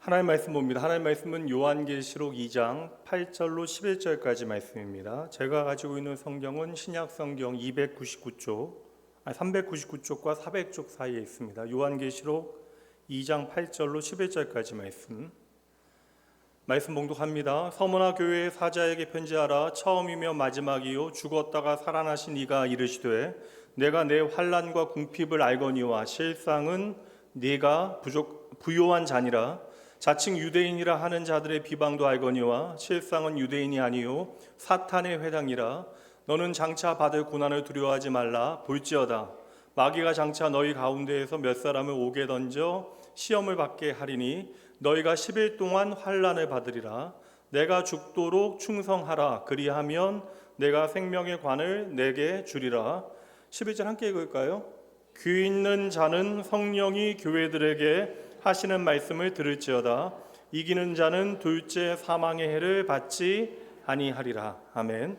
하나님 말씀 봅니다. 하나님 말씀은 요한계시록 2장 8절로 11절까지 말씀입니다. 제가 가지고 있는 성경은 신약 성경 399쪽과 400쪽 사이에 있습니다. 요한계시록 2장 8절로 11절까지 말씀 봉독합니다. 서머나 교회의 사자에게 편지하라. 처음이며 마지막이요 죽었다가 살아나신 이가 이르시되 내가 내 환난과 궁핍을 알거니와 실상은 네가 부요한 자니라. 자칭 유대인이라 하는 자들의 비방도 알거니와 실상은 유대인이 아니요 사탄의 회당이라. 너는 장차 받을 고난을 두려워하지 말라. 볼지어다 마귀가 장차 너희 가운데에서 몇 사람을 옥에 던져 시험을 받게 하리니 너희가 10일 동안 환난을 받으리라. 내가 죽도록 충성하라. 그리하면 내가 생명의 관을 내게 주리라. 11절 함께 읽을까요? 귀 있는 자는 성령이 교회들에게 하시는 말씀을 들을지어다. 이기는 자는 둘째 사망의 해를 받지 아니하리라. 아멘.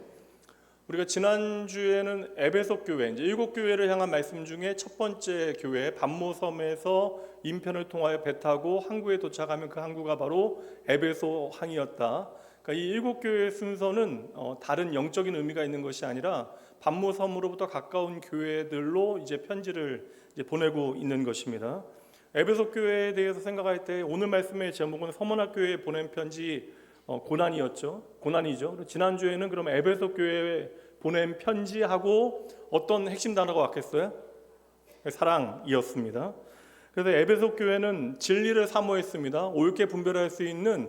우리가 지난주에는 에베소 교회, 이제 7교회를 향한 말씀 중에 첫 번째 교회 반모섬에서 인편을 통하여 배 타고 항구에 도착하면 그 항구가 바로 에베소 항이었다. 그러니까 이 7교회의 순서는 다른 영적인 의미가 있는 것이 아니라 반모섬으로부터 가까운 교회들로 이제 편지를 이제 보내고 있는 것입니다. 에베소 교회에 대해서 생각할 때 오늘 말씀의 제목은 서머나 교회에 보낸 편지 고난이죠. 지난주에는 그럼 에베소 교회에 보낸 편지하고 어떤 핵심 단어가 왔겠어요? 사랑이었습니다. 그래서 에베소 교회는 진리를 사모했습니다. 옳게 분별할 수 있는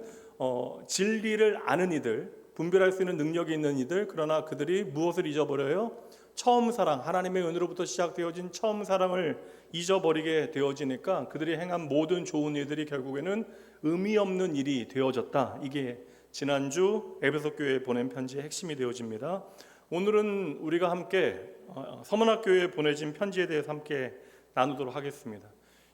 진리를 아는 이들, 분별할 수 있는 능력이 있는 이들. 그러나 그들이 무엇을 잊어버려요? 처음 사랑, 하나님의 은혜로부터 시작되어진 처음 사랑을 잊어버리게 되어지니까 그들이 행한 모든 좋은 일들이 결국에는 의미 없는 일이 되어졌다. 이게 지난주 에베소 교회에 보낸 편지의 핵심이 되어집니다. 오늘은 우리가 함께 서머나 교회에 보내진 편지에 대해서 함께 나누도록 하겠습니다.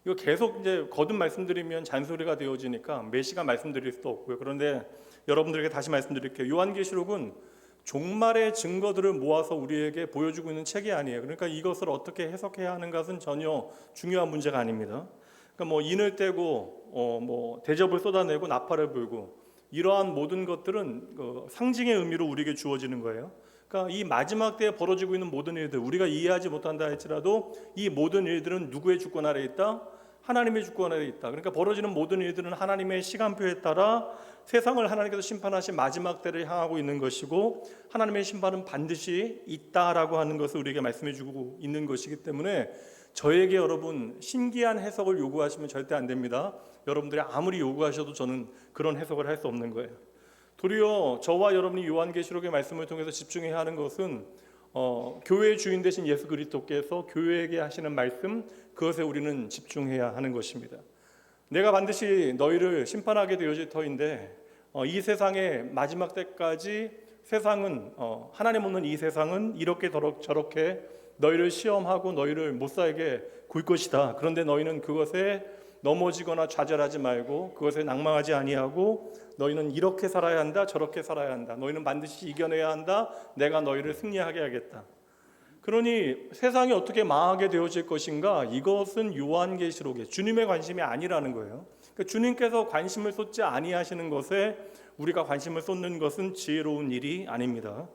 이거 계속 이제 거듭 말씀드리면 잔소리가 되어지니까 몇 시간 말씀드릴 수도 없고요. 그런데 여러분들에게 다시 말씀드릴게요. 요한계시록은 종말의 증거들을 모아서 우리에게 보여주고 있는 책이 아니에요. 그러니까 이것을 어떻게 해석해야 하는 것은 전혀 중요한 문제가 아닙니다. 그러니까 인을 떼고 대접을 쏟아내고 나팔을 불고 이러한 모든 것들은 상징의 의미로 우리에게 주어지는 거예요. 그러니까 이 마지막 때에 벌어지고 있는 모든 일들, 우리가 이해하지 못한다 할지라도 이 모든 일들은 누구의 주권 아래 있다? 하나님의 주권 아래 있다. 그러니까 벌어지는 모든 일들은 하나님의 시간표에 따라 세상을 하나님께서 심판하신 마지막 때를 향하고 있는 것이고 하나님의 심판은 반드시 있다라고 하는 것을 우리에게 말씀해 주고 있는 것이기 때문에 저에게 여러분 신기한 해석을 요구하시면 절대 안 됩니다. 여러분들이 아무리 요구하셔도 저는 그런 해석을 할 수 없는 거예요. 도리어 저와 여러분이 요한계시록의 말씀을 통해서 집중해야 하는 것은 교회의 주인 되신 예수 그리스도께서 교회에게 하시는 말씀, 그것에 우리는 집중해야 하는 것입니다. 내가 반드시 너희를 심판하게 되어질 터인데 이 세상의 마지막 때까지 세상은 하나님 없는 이 세상은 이렇게 저렇게 너희를 시험하고 너희를 못 살게 굴 것이다. 그런데 너희는 그것에 넘어지거나 좌절하지 말고 그것에 낭망하지 아니하고 너희는 이렇게 살아야 한다, 저렇게 살아야 한다. 너희는 반드시 이겨내야 한다. 내가 너희를 승리하게 하겠다. 그러니 세상이 어떻게 망하게 되어질 것인가? 이것은 요한계시록에 주님의 관심이 아니라는 거예요. 그러니까 주님께서 관심을 쏟지 아니하시는 것에 우리가 관심을 쏟는 것은 지혜로운 일이 아닙니다.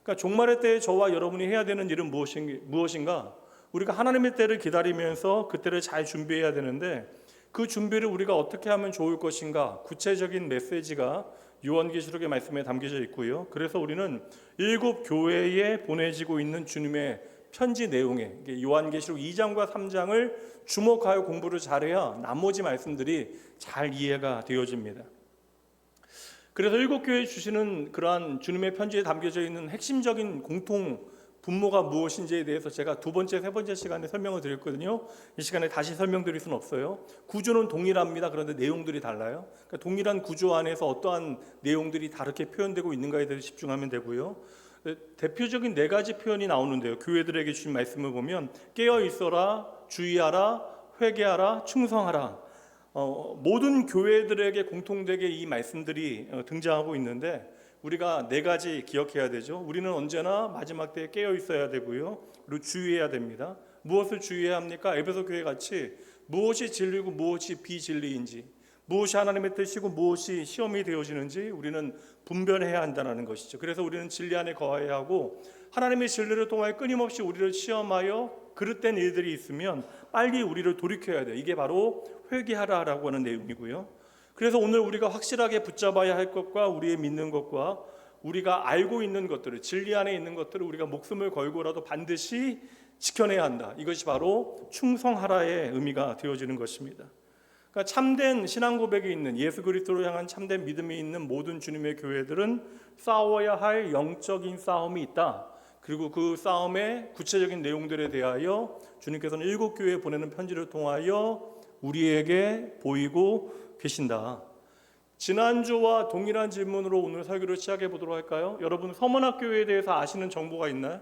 그러니까 종말의 때에 저와 여러분이 해야 되는 일은 무엇인가? 우리가 하나님의 때를 기다리면서 그 때를 잘 준비해야 되는데 그 준비를 우리가 어떻게 하면 좋을 것인가? 구체적인 메시지가 요한계시록의 말씀에 담겨져 있고요. 그래서 우리는 7교회에 보내지고 있는 주님의 편지 내용에 요한계시록 2장과 3장을 주목하여 공부를 잘해야 나머지 말씀들이 잘 이해가 되어집니다. 그래서 7교회에 주시는 그러한 주님의 편지에 담겨져 있는 핵심적인 공통 분모가 무엇인지에 대해서 제가 두 번째, 세 번째 시간에 설명을 드렸거든요. 이 시간에 다시 설명드릴 수는 없어요. 구조는 동일합니다. 그런데 내용들이 달라요. 그러니까 동일한 구조 안에서 어떠한 내용들이 다르게 표현되고 있는가에 대해서 집중하면 되고요. 대표적인 4가지 표현이 나오는데요. 교회들에게 주신 말씀을 보면 깨어 있어라, 주의하라, 회개하라, 충성하라. 모든 교회들에게 공통되게 이 말씀들이 등장하고 있는데 우리가 4가지 기억해야 되죠. 우리는 언제나 마지막 때에 깨어 있어야 되고요. 그리고 주의해야 됩니다. 무엇을 주의해야 합니까? 에베소 교회 같이 무엇이 진리고 무엇이 비진리인지, 무엇이 하나님의 뜻이고 무엇이 시험이 되어지는지 우리는 분별해야 한다는 것이죠. 그래서 우리는 진리 안에 거해야 하고, 하나님의 진리를 통하여 끊임없이 우리를 시험하여 그릇된 일들이 있으면 빨리 우리를 돌이켜야 돼요. 이게 바로 회개하라라고 하는 내용이고요. 그래서 오늘 우리가 확실하게 붙잡아야 할 것과 우리의 믿는 것과 우리가 알고 있는 것들을, 진리 안에 있는 것들을 우리가 목숨을 걸고라도 반드시 지켜내야 한다. 이것이 바로 충성하라의 의미가 되어지는 것입니다. 그러니까 참된 신앙 고백이 있는, 예수 그리스도를 향한 참된 믿음이 있는 모든 주님의 교회들은 싸워야 할 영적인 싸움이 있다. 그리고 그 싸움의 구체적인 내용들에 대하여 주님께서는 7교회에 보내는 편지를 통하여 우리에게 보이고 계신다. 지난주와 동일한 질문으로 오늘 설교를 시작해 보도록 할까요? 여러분, 서문학교회에 대해서 아시는 정보가 있나요?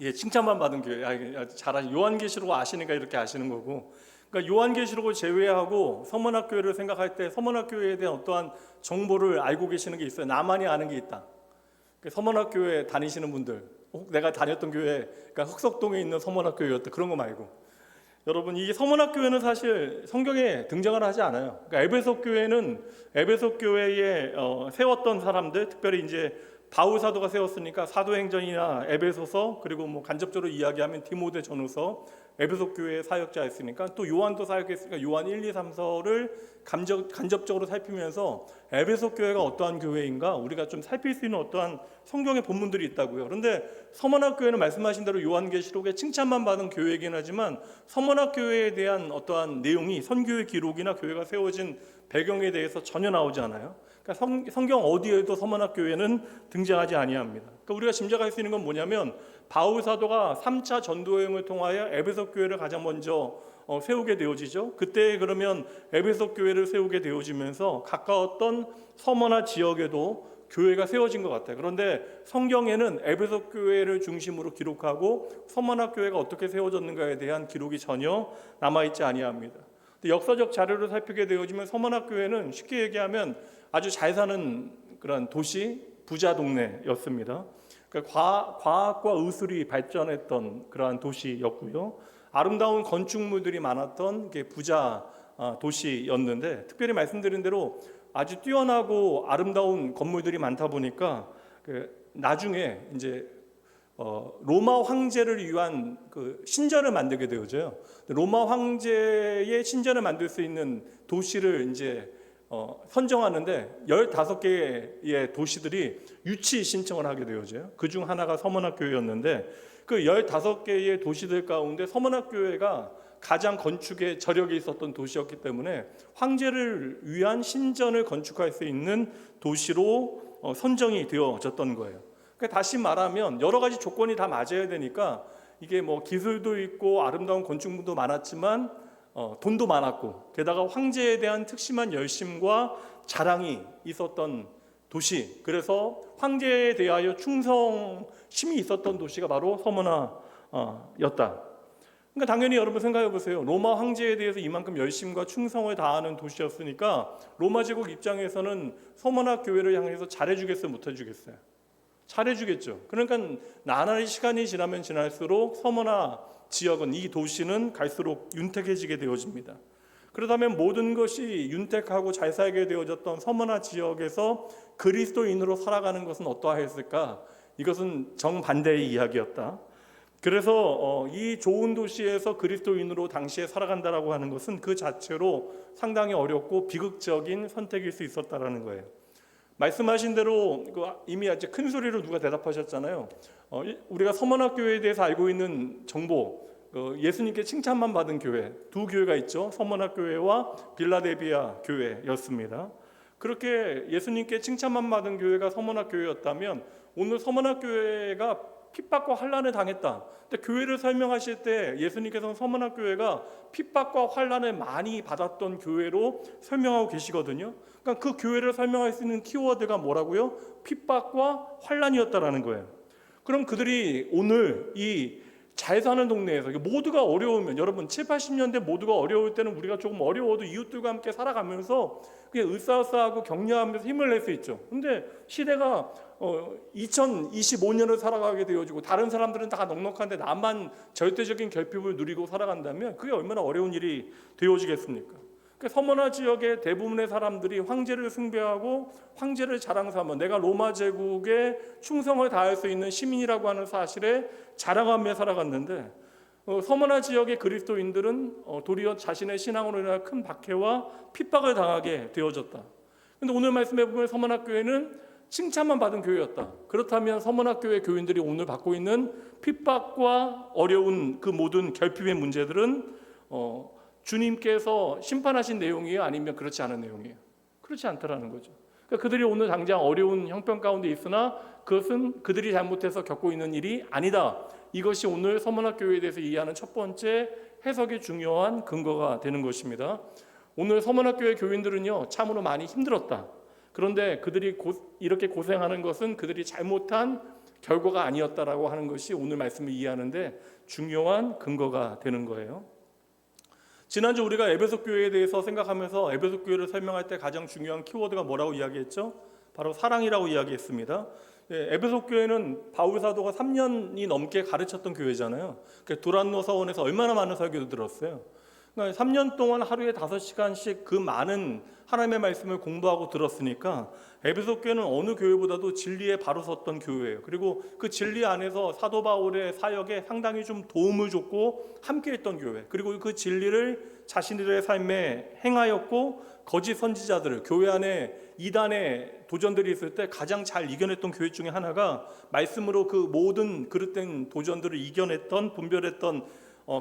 예, 칭찬만 받은 교회. 잘하시. 요한계시록 아시니까 이렇게 아시는 거고. 그러니까 요한계시록을 제외하고 서문학교회를 생각할 때 서문학교회에 대한 어떠한 정보를 알고 계시는 게 있어요. 나만이 아는 게 있다. 서문학교회 다니시는 분들, 내가 다녔던 교회, 그러니까 흑석동에 있는 서문학교회였다, 그런 거 말고, 여러분, 이 서문학교회는 사실 성경에 등장을 하지 않아요. 그러니까 에베소 교회는 에베소 교회에 세웠던 사람들, 특별히 이제 바울 사도가 세웠으니까 사도행전이나 에베소서, 그리고 뭐 간접적으로 이야기하면 디모데전후서, 에베소 교회의 사역자였으니까, 또 요한도 사역했으니까 요한 1, 2, 3서를 간접적으로 살피면서 에베소 교회가 어떠한 교회인가 우리가 좀 살필 수 있는 어떠한 성경의 본문들이 있다고요. 그런데 서문학 교회는 말씀하신 대로 요한계시록에 칭찬만 받은 교회이긴 하지만 서문학 교회에 대한 어떠한 내용이 선교의 기록이나 교회가 세워진 배경에 대해서 전혀 나오지 않아요. 그러니까 성경 어디에도 서문학 교회는 등장하지 아니합니다. 그러니까 우리가 짐작할 수 있는 건 뭐냐면, 바울 사도가 3차 전도 여행을 통하여 에베소 교회를 가장 먼저 세우게 되어지죠. 그때 그러면 에베소 교회를 세우게 되어지면서 가까웠던 서머나 지역에도 교회가 세워진 것 같아요. 그런데 성경에는 에베소 교회를 중심으로 기록하고 서머나 교회가 어떻게 세워졌는가에 대한 기록이 전혀 남아있지 아니합니다. 역사적 자료를 살피게 되어지면 서머나 교회는 쉽게 얘기하면 아주 잘 사는 그런 도시, 부자 동네였습니다. 그러니까 과학과 의술이 발전했던 그러한 도시였고요. 아름다운 건축물들이 많았던 부자 도시였는데, 특별히 말씀드린 대로 아주 뛰어나고 아름다운 건물들이 많다 보니까 나중에 이제 로마 황제를 위한 그 신전을 만들게 되어져요. 로마 황제의 신전을 만들 수 있는 도시를 이제 선정하는데 15개의 도시들이 유치 신청을 하게 되어져요. 그중 하나가 서문학교회였는데, 그 15개의 도시들 가운데 서문학교회가 가장 건축에 저력이 있었던 도시였기 때문에 황제를 위한 신전을 건축할 수 있는 도시로 선정이 되어졌던 거예요. 그러니까 다시 말하면 여러 가지 조건이 다 맞아야 되니까, 이게 뭐 기술도 있고 아름다운 건축물도 많았지만 돈도 많았고, 게다가 황제에 대한 특심한 열심과 자랑이 있었던 도시, 그래서 황제에 대하여 충성심이 있었던 도시가 바로 서문화였다. 그러니까 당연히 여러분 생각해 보세요. 로마 황제에 대해서 이만큼 열심과 충성을 다하는 도시였으니까 로마 제국 입장에서는 서문화 교회를 향해서 잘해주겠어요, 못해주겠어요? 잘해주겠죠. 그러니까 나날이 시간이 지나면 지날수록 서문화 지역은, 이 도시는 갈수록 윤택해지게 되어집니다. 그렇다면 모든 것이 윤택하고 잘 살게 되어졌던 서문화 지역에서 그리스도인으로 살아가는 것은 어떠하였을까? 이것은 정반대의 이야기였다. 그래서 이 좋은 도시에서 그리스도인으로 당시에 살아간다라고 하는 것은 그 자체로 상당히 어렵고 비극적인 선택일 수 있었다라는 거예요. 말씀하신 대로 이미 아주 큰 소리로 누가 대답하셨잖아요. 우리가 서문학교회에 대해서 알고 있는 정보, 예수님께 칭찬만 받은 교회, 두 교회가 있죠. 서문학교회와 빌라델비아 교회였습니다. 그렇게 예수님께 칭찬만 받은 교회가 서문학교회였다면, 오늘 서문학교회가 핍박과 환난을 당했다. 근데 교회를 설명하실 때 예수님께서는 서문학교회가 핍박과 환난을 많이 받았던 교회로 설명하고 계시거든요. 그러니까 그 교회를 설명할 수 있는 키워드가 뭐라고요? 핍박과 환난이었다라는 거예요. 그럼 그들이 오늘 이 잘 사는 동네에서 모두가 어려우면, 여러분 7, 80년대 모두가 어려울 때는 우리가 조금 어려워도 이웃들과 함께 살아가면서 그냥 으쌰으쌰하고 격려하면서 힘을 낼 수 있죠. 근데 시대가 2025년을 살아가게 되어지고 다른 사람들은 다 넉넉한데 나만 절대적인 결핍을 누리고 살아간다면 그게 얼마나 어려운 일이 되어지겠습니까? 서머나 지역의 대부분의 사람들이 황제를 숭배하고 황제를 자랑 삼아 내가 로마 제국에 충성을 다할 수 있는 시민이라고 하는 사실에 자랑하며 살아갔는데, 서머나 지역의 그리스도인들은 도리어 자신의 신앙으로 인하여 큰 박해와 핍박을 당하게 되어졌다. 그런데 오늘 말씀해 보면 서머나 교회는 칭찬만 받은 교회였다. 그렇다면 서머나 교회 교인들이 오늘 받고 있는 핍박과 어려운 그 모든 결핍의 문제들은 주님께서 심판하신 내용이에요? 아니면 그렇지 않은 내용이에요? 그렇지 않다라는 거죠. 그러니까 그들이 오늘 당장 어려운 형편 가운데 있으나 그것은 그들이 잘못해서 겪고 있는 일이 아니다. 이것이 오늘 서머나 교회에 대해서 이해하는 첫 번째 해석의 중요한 근거가 되는 것입니다. 오늘 서머나 교회 교인들은요, 참으로 많이 힘들었다. 그런데 그들이 이렇게 고생하는 것은 그들이 잘못한 결과가 아니었다라고 하는 것이 오늘 말씀을 이해하는데 중요한 근거가 되는 거예요. 지난주 우리가 에베소 교회에 대해서 생각하면서 에베소 교회를 설명할 때 가장 중요한 키워드가 뭐라고 이야기했죠? 바로 사랑이라고 이야기했습니다. 에베소 교회는 바울 사도가 3년이 넘게 가르쳤던 교회잖아요. 두란노 서원에서 얼마나 많은 설교를 들었어요. 그러니까 3년 동안 하루에 5시간씩 그 많은 하나님의 말씀을 공부하고 들었으니까 에베소 교회는 어느 교회보다도 진리에 바로 섰던 교회예요. 그리고 그 진리 안에서 사도 바울의 사역에 상당히 좀 도움을 줬고 함께했던 교회, 그리고 그 진리를 자신들의 삶에 행하였고 거짓 선지자들을, 교회 안에 이단의 도전들이 있을 때 가장 잘 이겨냈던 교회 중에 하나가 말씀으로 그 모든 그릇된 도전들을 이겨냈던, 분별했던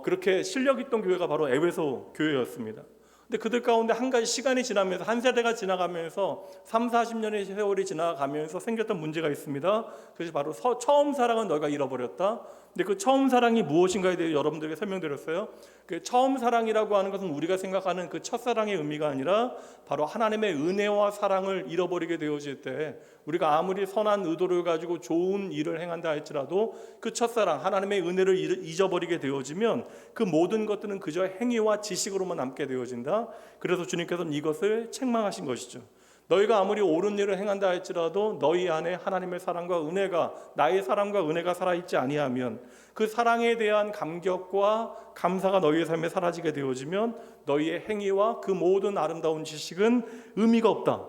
그렇게 실력 있던 교회가 바로 에베소 교회였습니다. 근데 그들 가운데 한 가지 시간이 지나면서, 한 세대가 지나가면서 3, 40년의 세월이 지나가면서 생겼던 문제가 있습니다. 그것이 바로 처음 사랑은 너희가 잃어버렸다. 근데 그 처음 사랑이 무엇인가에 대해 여러분들에게 설명드렸어요. 그 처음 사랑이라고 하는 것은 우리가 생각하는 그 첫사랑의 의미가 아니라 바로 하나님의 은혜와 사랑을 잃어버리게 되어질 때, 우리가 아무리 선한 의도를 가지고 좋은 일을 행한다 할지라도 그 첫사랑, 하나님의 은혜를 잊어버리게 되어지면 그 모든 것들은 그저 행위와 지식으로만 남게 되어진다. 그래서 주님께서는 이것을 책망하신 것이죠. 너희가 아무리 옳은 일을 행한다 할지라도 너희 안에 하나님의 사랑과 은혜가, 나의 사랑과 은혜가 살아있지 아니하면, 그 사랑에 대한 감격과 감사가 너희의 삶에 사라지게 되어지면 너희의 행위와 그 모든 아름다운 지식은 의미가 없다.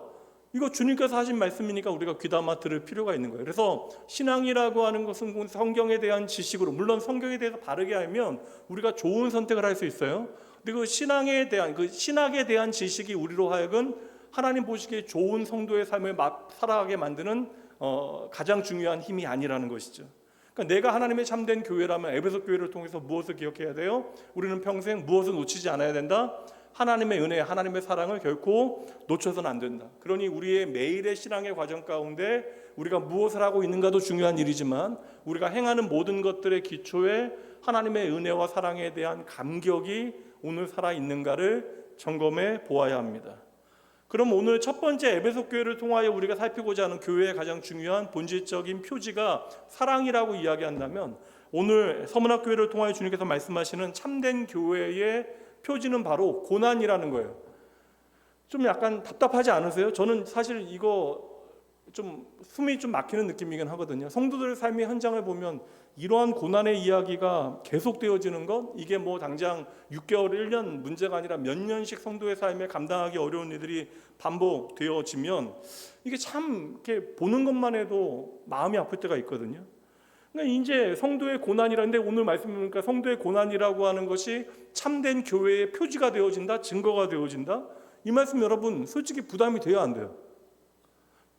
이거 주님께서 하신 말씀이니까 우리가 귀담아 들을 필요가 있는 거예요. 그래서 신앙이라고 하는 것은 성경에 대한 지식으로, 물론 성경에 대해서 바르게 알면 우리가 좋은 선택을 할 수 있어요. 근데 그 신앙에 대한, 그 신학에 대한 지식이 우리로 하여금 하나님 보시기에 좋은 성도의 삶을 살아가게 만드는 가장 중요한 힘이 아니라는 것이죠. 그러니까 내가 하나님의 참된 교회라면 에베소 교회를 통해서 무엇을 기억해야 돼요? 우리는 평생 무엇을 놓치지 않아야 된다? 하나님의 은혜, 하나님의 사랑을 결코 놓쳐서는 안 된다. 그러니 우리의 매일의 신앙의 과정 가운데 우리가 무엇을 하고 있는가도 중요한 일이지만 우리가 행하는 모든 것들의 기초에 하나님의 은혜와 사랑에 대한 감격이 오늘 살아있는가를 점검해 보아야 합니다. 그럼 오늘 첫 번째 에베소 교회를 통하여 우리가 살피고자 하는 교회의 가장 중요한 본질적인 표지가 사랑이라고 이야기한다면, 오늘 서문학 교회를 통하여 주님께서 말씀하시는 참된 교회의 표지는 바로 고난이라는 거예요. 좀 약간 답답하지 않으세요? 저는 사실 이거 좀 숨이 좀 막히는 느낌이긴 하거든요. 성도들의 삶의 현장을 보면 이러한 고난의 이야기가 계속되어지는 것, 이게 뭐 당장 6개월, 1년 문제가 아니라 몇 년씩 성도의 삶에 감당하기 어려운 일들이 반복되어지면 이게 참 이렇게 보는 것만 해도 마음이 아플 때가 있거든요. 그러니까 이제 성도의 고난이라는데, 오늘 말씀드리니까 성도의 고난이라고 하는 것이 참된 교회의 표지가 되어진다, 증거가 되어진다. 이 말씀 여러분 솔직히 부담이 돼야 안 돼요?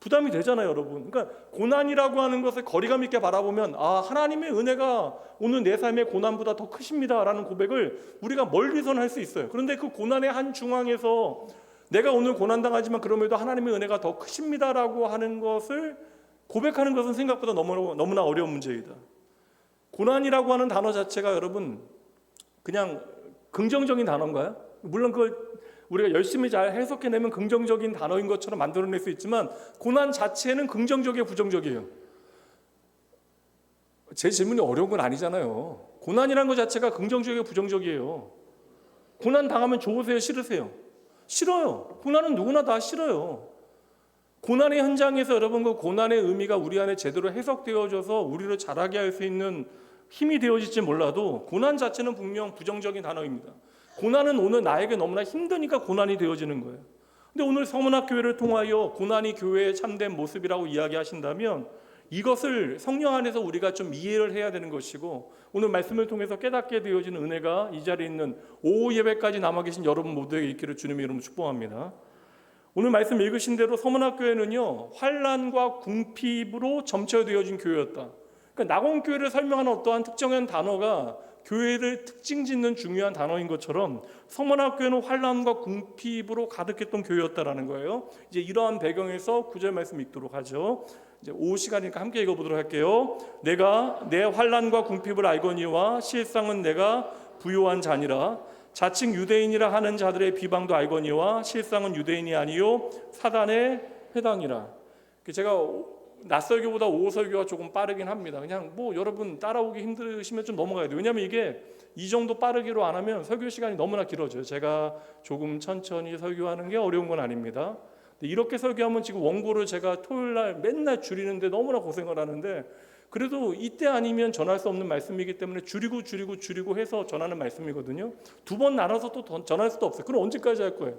부담이 되잖아요, 여러분. 그러니까 고난이라고 하는 것을 거리감 있게 바라보면, 아, 하나님의 은혜가 오늘 내 삶의 고난보다 더 크십니다라는 고백을 우리가 멀리서는 할 수 있어요. 그런데 그 고난의 한 중앙에서 내가 오늘 고난당하지만 그럼에도 하나님의 은혜가 더 크십니다라고 하는 것을 고백하는 것은 생각보다 너무나 어려운 문제이다. 고난이라고 하는 단어 자체가 여러분 그냥 긍정적인 단어인가요? 물론 그걸 우리가 열심히 잘 해석해내면 긍정적인 단어인 것처럼 만들어낼 수 있지만 고난 자체는 긍정적이에요, 부정적이에요? 제 질문이 어려운 건 아니잖아요. 고난이라는 것 자체가 긍정적이에요, 부정적이에요? 고난 당하면 좋으세요, 싫으세요? 싫어요. 고난은 누구나 다 싫어요. 고난의 현장에서 여러분 그 고난의 의미가 우리 안에 제대로 해석되어져서 우리를 자라게 할 수 있는 힘이 되어질지 몰라도 고난 자체는 분명 부정적인 단어입니다. 고난은 오늘 나에게 너무나 힘드니까 고난이 되어지는 거예요. 근데 오늘 서문학교회를 통하여 고난이 교회의 참된 모습이라고 이야기하신다면 이것을 성령 안에서 우리가 좀 이해를 해야 되는 것이고, 오늘 말씀을 통해서 깨닫게 되어지는 은혜가 이 자리에 있는 오후 예배까지 남아 계신 여러분 모두에게 있기를 주님의 이름으로 축복합니다. 오늘 말씀 읽으신 대로 서문학교회는요, 환난과 궁핍으로 점철되어진 교회였다. 그러니까 낙원교회를 설명하는 어떠한 특정한 단어가 교회를 특징 짓는 중요한 단어인 것처럼 서문학교회는 환난과 궁핍으로 가득했던 교회였다라는 거예요. 이제 이러한 배경에서 9절 말씀 읽도록 하죠. 이제 오후 시간이니까 함께 읽어보도록 할게요. 내가 내 환난과 궁핍을 알거니와 실상은 내가 부요한 자니라. 자칭 유대인이라 하는 자들의 비방도 알거니와 실상은 유대인이 아니요 사단의 회당이라. 제가 낮설교보다 오후설교가 조금 빠르긴 합니다. 그냥 뭐 여러분 따라오기 힘드시면 좀 넘어가야 돼요. 왜냐하면 이게 이 정도 빠르기로 안 하면 설교 시간이 너무나 길어져요. 제가 조금 천천히 설교하는 게 어려운 건 아닙니다. 이렇게 설교하면 지금 원고를 제가 토요일날 맨날 줄이는데 너무나 고생을 하는데, 그래도 이때 아니면 전할 수 없는 말씀이기 때문에 줄이고 해서 전하는 말씀이거든요. 2번 나눠서 또 전할 수도 없어요. 그럼 언제까지 할 거예요?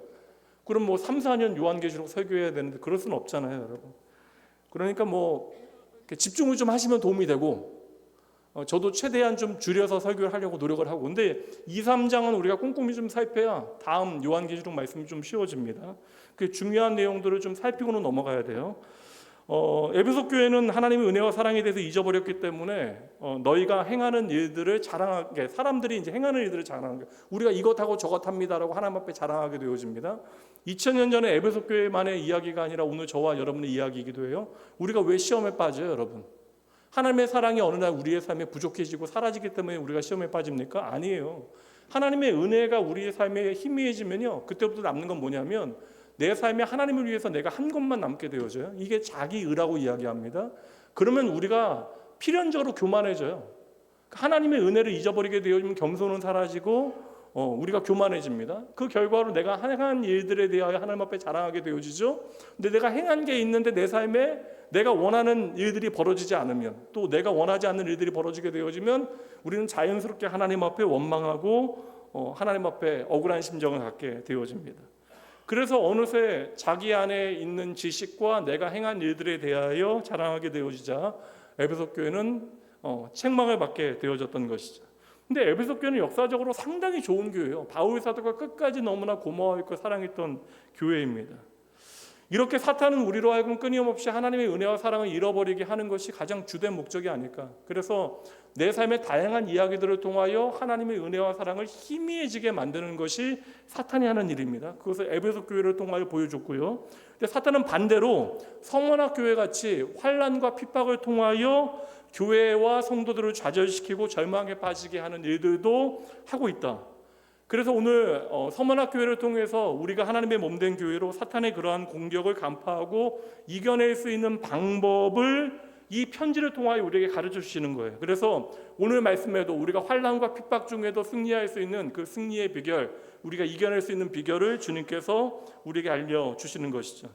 그럼 뭐 3, 4년 요한계시록 설교해야 되는데 그럴 수는 없잖아요, 여러분. 그러니까 뭐 집중을 좀 하시면 도움이 되고, 저도 최대한 좀 줄여서 설교를 하려고 노력을 하고, 근데 2, 3장은 우리가 꼼꼼히 좀 살펴야 다음 요한계시록 말씀이 좀 쉬워집니다. 그 중요한 내용들을 좀 살피고는 넘어가야 돼요. 에베소 교회는 하나님의 은혜와 사랑에 대해서 잊어버렸기 때문에 너희가 행하는 일들을 자랑하게, 사람들이 이제 행하는 일들을 자랑하게, 우리가 이것하고 저것합니다라고 하나님 앞에 자랑하게 되어집니다. 2000년 전에 에베소 교회만의 이야기가 아니라 오늘 저와 여러분의 이야기이기도 해요. 우리가 왜 시험에 빠져요, 여러분? 하나님의 사랑이 어느 날 우리의 삶에 부족해지고 사라지기 때문에 우리가 시험에 빠집니까? 아니에요. 하나님의 은혜가 우리의 삶에 희미해지면요, 그때부터 남는 건 뭐냐면 내 삶에 하나님을 위해서 내가 한 것만 남게 되어져요. 이게 자기 의라고 이야기합니다. 그러면 우리가 필연적으로 교만해져요. 하나님의 은혜를 잊어버리게 되어지면 겸손은 사라지고 우리가 교만해집니다. 그 결과로 내가 행한 일들에 대하여 하나님 앞에 자랑하게 되어지죠. 근데 내가 행한 게 있는데 내 삶에 내가 원하는 일들이 벌어지지 않으면, 또 내가 원하지 않는 일들이 벌어지게 되어지면 우리는 자연스럽게 하나님 앞에 원망하고 하나님 앞에 억울한 심정을 갖게 되어집니다. 그래서 어느새 자기 안에 있는 지식과 내가 행한 일들에 대하여 자랑하게 되어지자 에베소 교회는 책망을 받게 되어졌던 것이죠. 근데 에베소 교회는 역사적으로 상당히 좋은 교회예요. 바울 사도가 끝까지 너무나 고마워했고 사랑했던 교회입니다. 이렇게 사탄은 우리로 하여금 끊임없이 하나님의 은혜와 사랑을 잃어버리게 하는 것이 가장 주된 목적이 아닐까. 그래서 내 삶의 다양한 이야기들을 통하여 하나님의 은혜와 사랑을 희미해지게 만드는 것이 사탄이 하는 일입니다. 그것을 에베소 교회를 통하여 보여줬고요. 근데 사탄은 반대로 서문학 교회 같이 환난과 핍박을 통하여 교회와 성도들을 좌절시키고 절망에 빠지게 하는 일들도 하고 있다. 그래서 오늘 서문학 교회를 통해서 우리가 하나님의 몸된 교회로 사탄의 그러한 공격을 간파하고 이겨낼 수 있는 방법을 이 편지를 통하여 우리에게 가르쳐 주시는 거예요. 그래서 오늘 말씀에도 우리가 환난과 핍박 중에도 승리할 수 있는 그 승리의 비결, 우리가 이겨낼 수 있는 비결을 주님께서 우리에게 알려주시는 것이죠.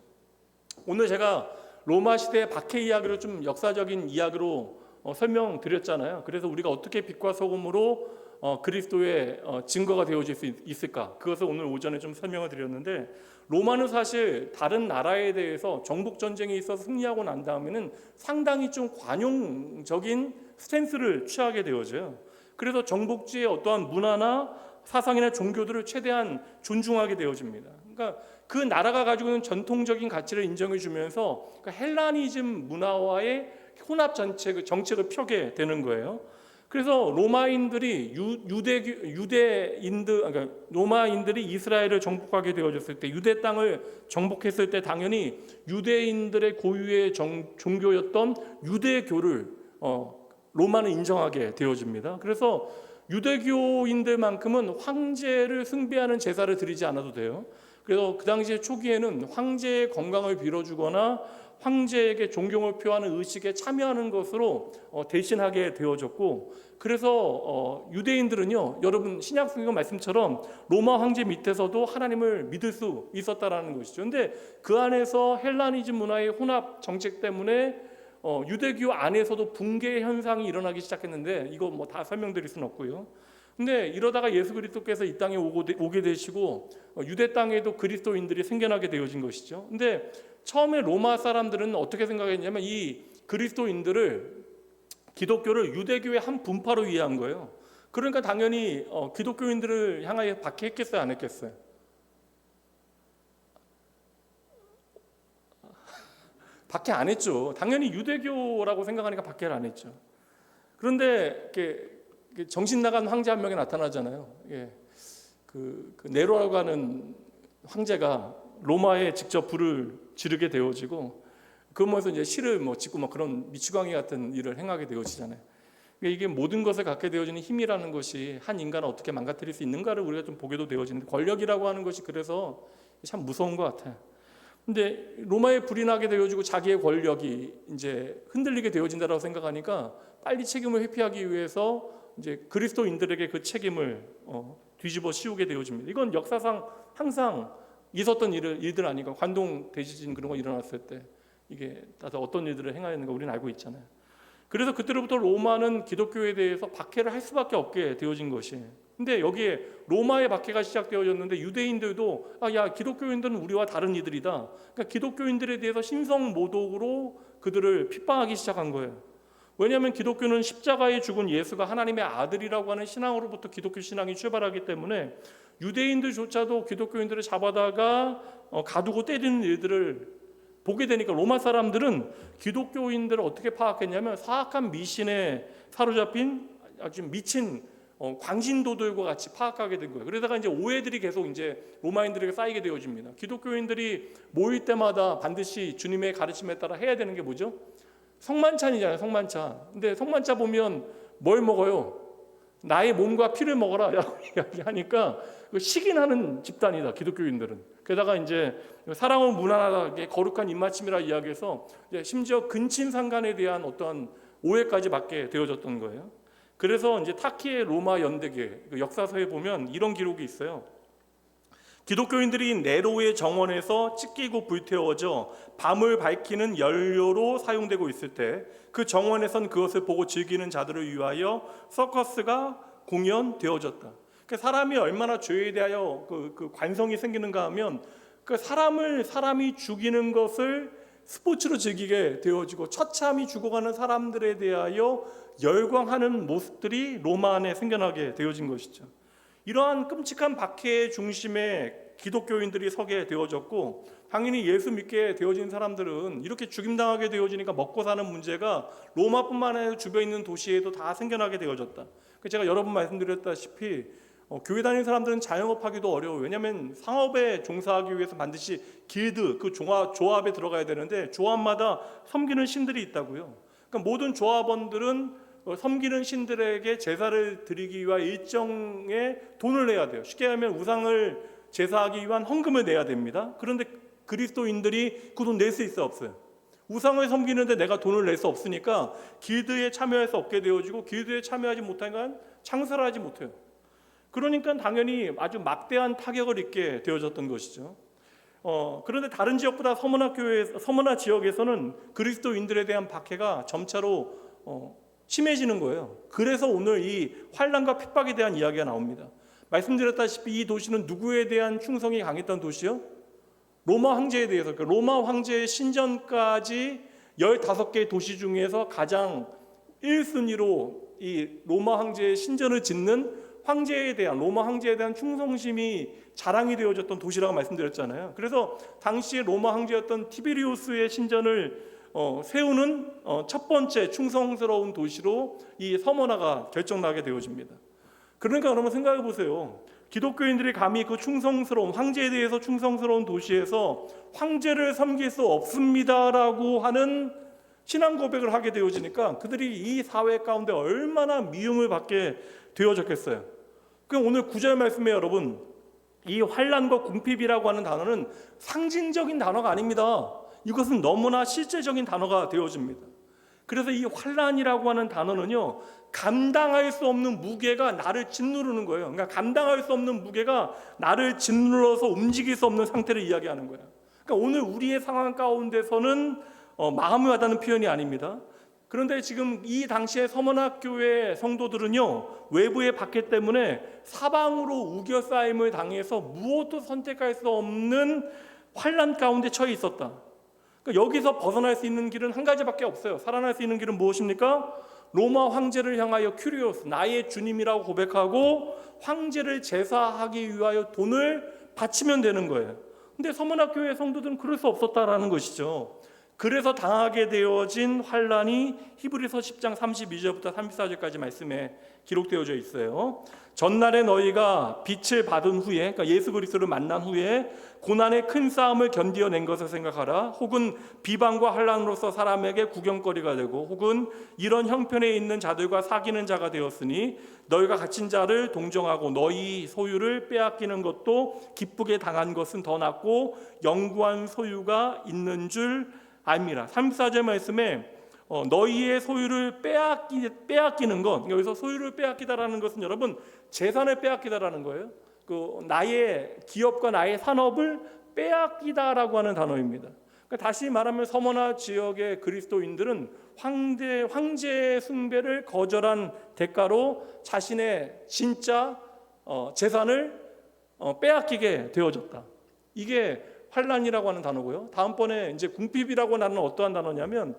오늘 제가 로마 시대의 박해 이야기를 좀 역사적인 이야기로 설명드렸잖아요. 그래서 우리가 어떻게 빛과 소금으로 그리스도의 증거가 되어질 수 있을까? 그것을 오늘 오전에 좀 설명을 드렸는데, 로마는 사실 다른 나라에 대해서 정복 전쟁에 있어서 승리하고 난 다음에는 상당히 좀 관용적인 스탠스를 취하게 되어져요. 그래서 정복지의 어떠한 문화나 사상이나 종교들을 최대한 존중하게 되어집니다. 그러니까 그 나라가 가지고 있는 전통적인 가치를 인정해 주면서 헬라니즘 문화와의 혼합 정책을 펴게 되는 거예요. 그래서 로마인들이 그러니까 로마인들이 이스라엘을 정복하게 되어졌을 때, 유대 땅을 정복했을 때 당연히 유대인들의 고유의 종교였던 유대교를 로마는 인정하게 되어집니다. 그래서 유대교인들만큼은 황제를 숭배하는 제사를 드리지 않아도 돼요. 그래서 그 당시에 초기에는 황제의 건강을 빌어주거나 황제에게 존경을 표하는 의식에 참여하는 것으로 대신하게 되어졌고, 그래서 유대인들은요, 여러분 신약 성경 말씀처럼 로마 황제 밑에서도 하나님을 믿을 수 있었다라는 것이죠. 그런데 그 안에서 헬라니즘 문화의 혼합 정책 때문에 유대교 안에서도 붕괴 현상이 일어나기 시작했는데, 이거 뭐 다 설명드릴 수는 없고요. 근데 이러다가 예수 그리스도께서 이 땅에 오게 되시고 유대 땅에도 그리스도인들이 생겨나게 되어진 것이죠. 근데 처음에 로마 사람들은 어떻게 생각했냐면 이 그리스도인들을, 기독교를 유대교의 한 분파로 이해한 거예요. 그러니까 당연히 기독교인들을 향하여 박해했겠어요, 안 했겠어요? 박해 안 했죠. 당연히 유대교라고 생각하니까 박해를 안 했죠. 그런데 이렇게 정신 나간 황제 한 명이 나타나잖아요. 그 네로라고 하는 황제가 로마에 직접 불을 지르게 되어지고, 그 모에서 이제 실을 짓고 그런 미치광이 같은 일을 행하게 되어지잖아요. 그러니까 이게 모든 것을 갖게 되어지는 힘이라는 것이 한 인간을 어떻게 망가뜨릴 수 있는가를 우리가 좀 보게도 되어지는데, 권력이라고 하는 것이 그래서 참 무서운 것 같아요. 근데 로마에 불이 나게 되어지고 자기의 권력이 이제 흔들리게 되어진다라고 생각하니까 빨리 책임을 회피하기 위해서 이제 그리스도인들에게 그 책임을 뒤집어 씌우게 되어집니다. 이건 역사상 항상 있었던 일들 아닌가. 관동 대지진 그런 거 일어났을 때 이게 다들 어떤 일들을 행하였는가 우리는 알고 있잖아요. 그래서 그때로부터 로마는 기독교에 대해서 박해를 할 수밖에 없게 되어진 것이. 근데 여기에 로마의 박해가 시작되어졌는데 유대인들도 야, 기독교인들은 우리와 다른 이들이다. 그러니까 기독교인들에 대해서 신성모독으로 그들을 핍박하기 시작한 거예요. 왜냐하면 기독교는 십자가에 죽은 예수가 하나님의 아들이라고 하는 신앙으로부터 기독교 신앙이 출발하기 때문에 유대인들조차도 기독교인들을 잡아다가 가두고 때리는 일들을 보게 되니까 로마 사람들은 기독교인들을 어떻게 파악했냐면 사악한 미신에 사로잡힌 아주 미친 광신도들과 같이 파악하게 된 거예요. 그러다가 이제 오해들이 계속 이제 로마인들에게 쌓이게 되어집니다. 기독교인들이 모일 때마다 반드시 주님의 가르침에 따라 해야 되는 게 뭐죠? 성만찬이잖아요, 성만찬. 근데 성만찬 보면 뭘 먹어요? 나의 몸과 피를 먹어라 라고 이야기하니까 식인하는 집단이다, 기독교인들은. 게다가 이제 사랑은 무난하게 거룩한 입맞춤이라 이야기해서 심지어 근친상간에 대한 어떤 오해까지 받게 되어졌던 거예요. 그래서 이제 타키의 로마 연대계 역사서에 보면 이런 기록이 있어요. 기독교인들이 네로의 정원에서 찢기고 불태워져 밤을 밝히는 연료로 사용되고 있을 때 그 정원에선 그것을 보고 즐기는 자들을 위하여 서커스가 공연되어졌다. 그러니까 사람이 얼마나 죄에 대하여 그 관성이 생기는가 하면 그 사람이 죽이는 것을 스포츠로 즐기게 되어지고 처참히 죽어가는 사람들에 대하여 열광하는 모습들이 로마 안에 생겨나게 되어진 것이죠. 이러한 끔찍한 박해의 중심에 기독교인들이 서게 되어졌고, 당연히 예수 믿게 되어진 사람들은 이렇게 죽임당하게 되어지니까 먹고 사는 문제가 로마뿐만 아니라 주변에 있는 도시에도 다 생겨나게 되어졌다. 제가 여러 번 말씀드렸다시피 교회 다니는 사람들은 자영업하기도 어려워요. 왜냐하면 상업에 종사하기 위해서 반드시 길드, 그 조합에 들어가야 되는데 조합마다 섬기는 신들이 있다고요. 그러니까 모든 조합원들은 섬기는 신들에게 제사를 드리기 위한 일정의 돈을 내야 돼요. 쉽게 하면 우상을 제사하기 위한 헌금을 내야 됩니다. 그런데 그리스도인들이 그 돈 낼 수 있어요, 없어요? 우상을 섬기는데 내가 돈을 낼 수 없으니까 길드에 참여할 수 없게 되어지고, 길드에 참여하지 못하니까 창설을 하지 못해요. 그러니까 당연히 아주 막대한 타격을 입게 되어졌던 것이죠. 그런데 다른 지역보다 서머나 지역에서는 그리스도인들에 대한 박해가 점차로 심해지는 거예요. 그래서 오늘 이 환난과 핍박에 대한 이야기가 나옵니다. 말씀드렸다시피 이 도시는 누구에 대한 충성이 강했던 도시요? 로마 황제에 대해서. 그러니까 로마 황제의 신전까지 15개 도시 중에서 가장 1순위로 이 로마 황제의 신전을 짓는 로마 황제에 대한 충성심이 자랑이 되어졌던 도시라고 말씀드렸잖아요. 그래서 당시에 로마 황제였던 티베리우스의 신전을 세우는 첫 번째 충성스러운 도시로 이 서머나가 결정나게 되어집니다. 그러니까 여러분 생각해 보세요. 기독교인들이 감히 그 충성스러운, 황제에 대해서 충성스러운 도시에서 황제를 섬길 수 없습니다라고 하는 신앙 고백을 하게 되어지니까 그들이 이 사회 가운데 얼마나 미움을 받게 되어졌겠어요. 그럼 오늘 9절 말씀에 여러분, 이 환난과 궁핍이라고 하는 단어는 상징적인 단어가 아닙니다. 이것은 너무나 실제적인 단어가 되어집니다. 그래서 이 환난이라고 하는 단어는요, 감당할 수 없는 무게가 나를 짓누르는 거예요. 그러니까 감당할 수 없는 무게가 나를 짓눌러서 움직일 수 없는 상태를 이야기하는 거예요. 그러니까 오늘 우리의 상황 가운데서는 마음이 와닿는 표현이 아닙니다. 그런데 지금 이 당시에 서문학교의 성도들은요, 외부의 박해 때문에 사방으로 우겨싸임을 당해서 무엇도 선택할 수 없는 환난 가운데 처해 있었다. 그러니까 여기서 벗어날 수 있는 길은 한 가지밖에 없어요. 살아날 수 있는 길은 무엇입니까? 로마 황제를 향하여 큐리오스, 나의 주님이라고 고백하고 황제를 제사하기 위하여 돈을 바치면 되는 거예요. 근데 서문학교의 성도들은 그럴 수 없었다라는 것이죠. 그래서 당하게 되어진 환난이 히브리서 10장 32절부터 34절까지 말씀에 기록되어져 있어요. 전날에 너희가 빛을 받은 후에, 그러니까 예수 그리스도를 만난 후에 고난의 큰 싸움을 견디어낸 것을 생각하라. 혹은 비방과 환난으로서 사람에게 구경거리가 되고, 혹은 이런 형편에 있는 자들과 사귀는 자가 되었으니 너희가 갇힌 자를 동정하고 너희 소유를 빼앗기는 것도 기쁘게 당한 것은 더 낫고 영구한 소유가 있는 줄 압니다. 34절 말씀에 너희의 소유를 빼앗기는 것, 여기서 소유를 빼앗기다라는 것은 여러분 재산을 빼앗기다라는 거예요. 나의 기업과 나의 산업을 빼앗기다라고 하는 단어입니다. 그러니까 다시 말하면 서머나 지역의 그리스도인들은 황제의 숭배를 거절한 대가로 자신의 진짜 재산을 빼앗기게 되어졌다. 이게 환난이라고 하는 단어고요. 다음번에 이제 궁핍이라고 하는 단어는 어떠한 단어냐면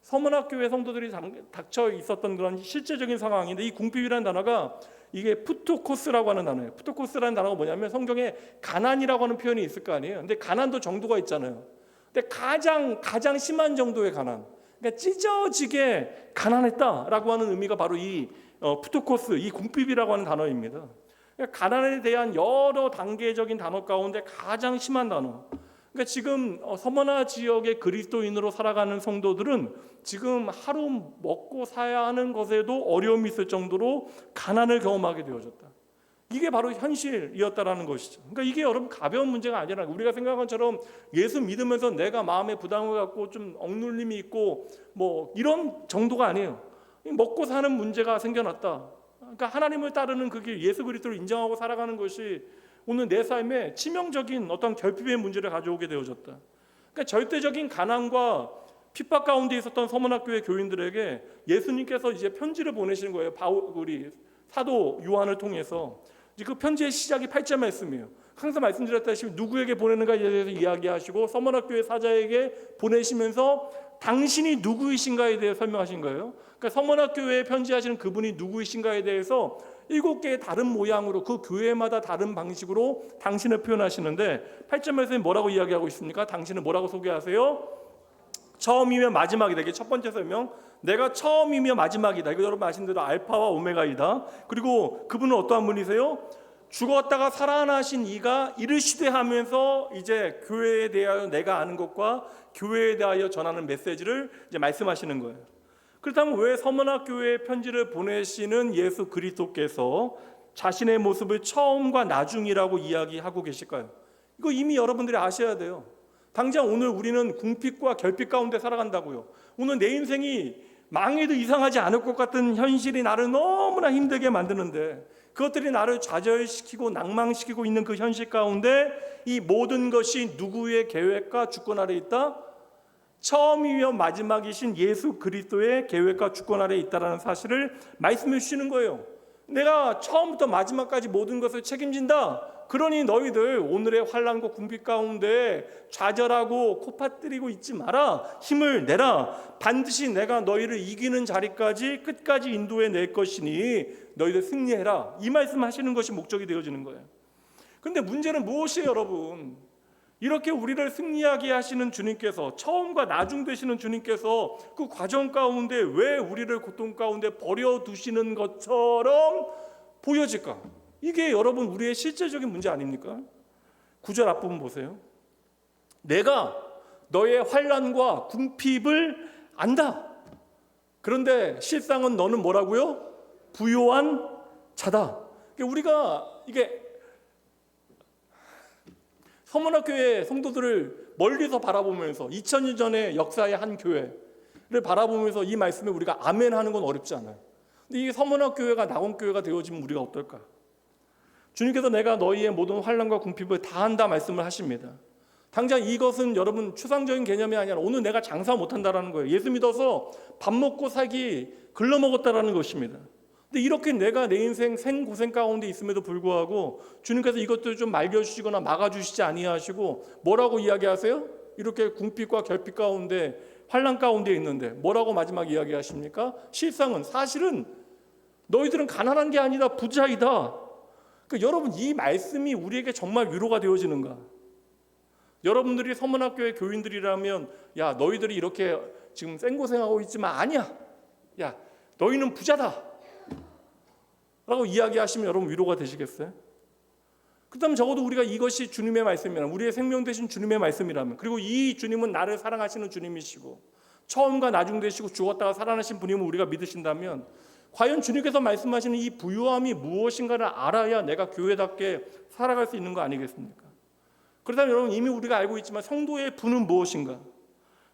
서문학교의 성도들이 닥쳐 있었던 그런 실제적인 상황인데, 이 궁핍이라는 단어가 이게 푸토코스라고 하는 단어예요. 푸토코스라는 단어가 뭐냐면 성경에 가난이라고 하는 표현이 있을 거 아니에요. 근데 가난도 정도가 있잖아요. 근데 가장 심한 정도의 가난, 그러니까 찢어지게 가난했다라고 하는 의미가 바로 이 푸토코스, 이 궁핍이라고 하는 단어입니다. 그러니까 가난에 대한 여러 단계적인 단어 가운데 가장 심한 단어. 그러니까 지금 서머나 지역의 그리스도인으로 살아가는 성도들은 지금 하루 먹고 사야 하는 것에도 어려움이 있을 정도로 가난을 경험하게 되어졌다. 이게 바로 현실이었다라는 것이죠. 그러니까 이게 여러분 가벼운 문제가 아니라 우리가 생각한 것처럼 예수 믿으면서 내가 마음에 부담을 갖고 좀 억눌림이 있고 뭐 이런 정도가 아니에요. 먹고 사는 문제가 생겨났다. 그러니까 하나님을 따르는 그게 예수 그리스도를 인정하고 살아가는 것이 오늘 내 삶에 치명적인 어떤 결핍의 문제를 가져오게 되어졌다. 그러니까 절대적인 가난과 핍박 가운데 있었던 서문학교의 교인들에게 예수님께서 이제 편지를 보내시는 거예요. 우리 사도 요한을 통해서. 그 편지의 시작이 8절 말씀이에요. 항상 말씀드렸다시피 누구에게 보내는가에 대해서 이야기하시고 서문학교의 사자에게 보내시면서 당신이 누구이신가에 대해 설명하신 거예요. 그러니까 서문학교에 편지하시는 그분이 누구이신가에 대해서 7개의 다른 모양으로 그 교회마다 다른 방식으로 당신을 표현하시는데 8절 말씀에 뭐라고 이야기하고 있습니까? 당신은 뭐라고 소개하세요? 처음이며 마지막이다. 이게 첫 번째 설명. 내가 처음이며 마지막이다. 이거 여러분 아시는 대로 알파와 오메가이다. 그리고 그분은 어떠한 분이세요? 죽었다가 살아나신 이가 이르시되 하면서 이제 교회에 대하여 내가 아는 것과 교회에 대하여 전하는 메시지를 이제 말씀하시는 거예요. 그렇다면 왜 서문학교에 편지를 보내시는 예수 그리스도께서 자신의 모습을 처음과 나중이라고 이야기하고 계실까요? 이거 이미 여러분들이 아셔야 돼요. 당장 오늘 우리는 궁핍과 결핍 가운데 살아간다고요. 오늘 내 인생이 망해도 이상하지 않을 것 같은 현실이 나를 너무나 힘들게 만드는데 그것들이 나를 좌절시키고 낭망시키고 있는 그 현실 가운데 이 모든 것이 누구의 계획과 주권 아래 있다? 처음이며 마지막이신 예수 그리스도의 계획과 주권 아래 있다라는 사실을 말씀해 주시는 거예요. 내가 처음부터 마지막까지 모든 것을 책임진다. 그러니 너희들 오늘의 환난과 궁핍 가운데 좌절하고 코파뜨리고 있지 마라. 힘을 내라. 반드시 내가 너희를 이기는 자리까지 끝까지 인도해 낼 것이니 너희들 승리해라. 이 말씀하시는 것이 목적이 되어지는 거예요. 그런데 문제는 무엇이에요, 여러분? 이렇게 우리를 승리하게 하시는 주님께서, 처음과 나중 되시는 주님께서 그 과정 가운데 왜 우리를 고통 가운데 버려두시는 것처럼 보여질까? 이게 여러분 우리의 실제적인 문제 아닙니까? 9절 앞부분 보세요. 내가 너의 환난과 궁핍을 안다. 그런데 실상은 너는 뭐라고요? 부요한 자다. 우리가 이게 서문학교의 성도들을 멀리서 바라보면서 2000년 전의 역사의 한 교회를 바라보면서 이 말씀에 우리가 아멘 하는 건 어렵지 않아요. 근데 이 서문학교회가 낙원교회가 되어지면 우리가 어떨까? 주님께서 내가 너희의 모든 환난과 궁핍을 다 한다 말씀을 하십니다. 당장 이것은 여러분 추상적인 개념이 아니라 오늘 내가 장사 못한다라는 거예요. 예수 믿어서 밥 먹고 살기 글러먹었다라는 것입니다. 근데 이렇게 내가 내 인생 생고생 가운데 있음에도 불구하고 주님께서 이것들을 좀 말려주시거나 막아주시지 아니하시고 뭐라고 이야기하세요? 이렇게 궁핍과 결핍 가운데 환난 가운데 있는데 뭐라고 마지막 이야기하십니까? 실상은 사실은 너희들은 가난한 게 아니다 부자이다. 그러니까 여러분 이 말씀이 우리에게 정말 위로가 되어지는가? 여러분들이 서문학교의 교인들이라면 야 너희들이 이렇게 지금 생고생하고 있지만 아니야. 야 너희는 부자다 라고 이야기하시면 여러분 위로가 되시겠어요? 그 다음 적어도 우리가 이것이 주님의 말씀이라면 우리의 생명 되신 주님의 말씀이라면 그리고 이 주님은 나를 사랑하시는 주님이시고 처음과 나중 되시고 죽었다가 살아나신 분임을 우리가 믿으신다면 과연 주님께서 말씀하시는 이 부요함이 무엇인가를 알아야 내가 교회답게 살아갈 수 있는 거 아니겠습니까? 그렇다면 여러분 이미 우리가 알고 있지만 성도의 부는 무엇인가?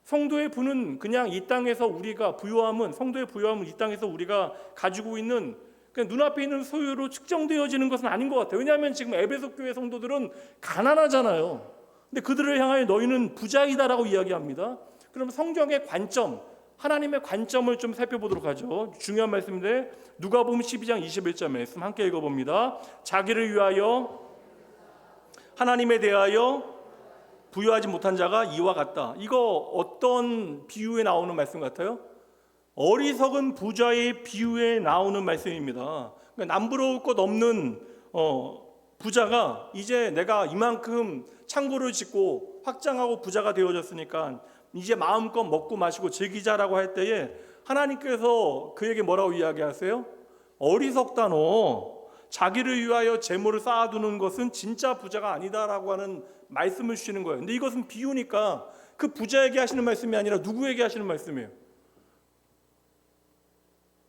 성도의 부는 그냥 이 땅에서 우리가 부요함은 성도의 부요함은 이 땅에서 우리가 가지고 있는 그냥 눈앞에 있는 소유로 측정되어지는 것은 아닌 것 같아요. 왜냐하면 지금 에베소 교회 성도들은 가난하잖아요. 근데 그들을 향하여 너희는 부자이다라고 이야기합니다. 그럼 성경의 관점, 하나님의 관점을 좀 살펴보도록 하죠. 중요한 말씀인데 누가복음 12장 21절 말씀 함께 읽어봅니다. 자기를 위하여 하나님에 대하여 부유하지 못한 자가 이와 같다. 이거 어떤 비유에 나오는 말씀 같아요? 어리석은 부자의 비유에 나오는 말씀입니다. 그러니까 남부러울 것 없는 부자가 이제 내가 이만큼 창고를 짓고 확장하고 부자가 되어졌으니까 이제 마음껏 먹고 마시고 즐기자라고 할 때에 하나님께서 그에게 뭐라고 이야기하세요? 어리석다 너. 자기를 위하여 재물을 쌓아두는 것은 진짜 부자가 아니다라고 하는 말씀을 주시는 거예요. 근데 이것은 비유니까 그 부자에게 하시는 말씀이 아니라 누구에게 하시는 말씀이에요?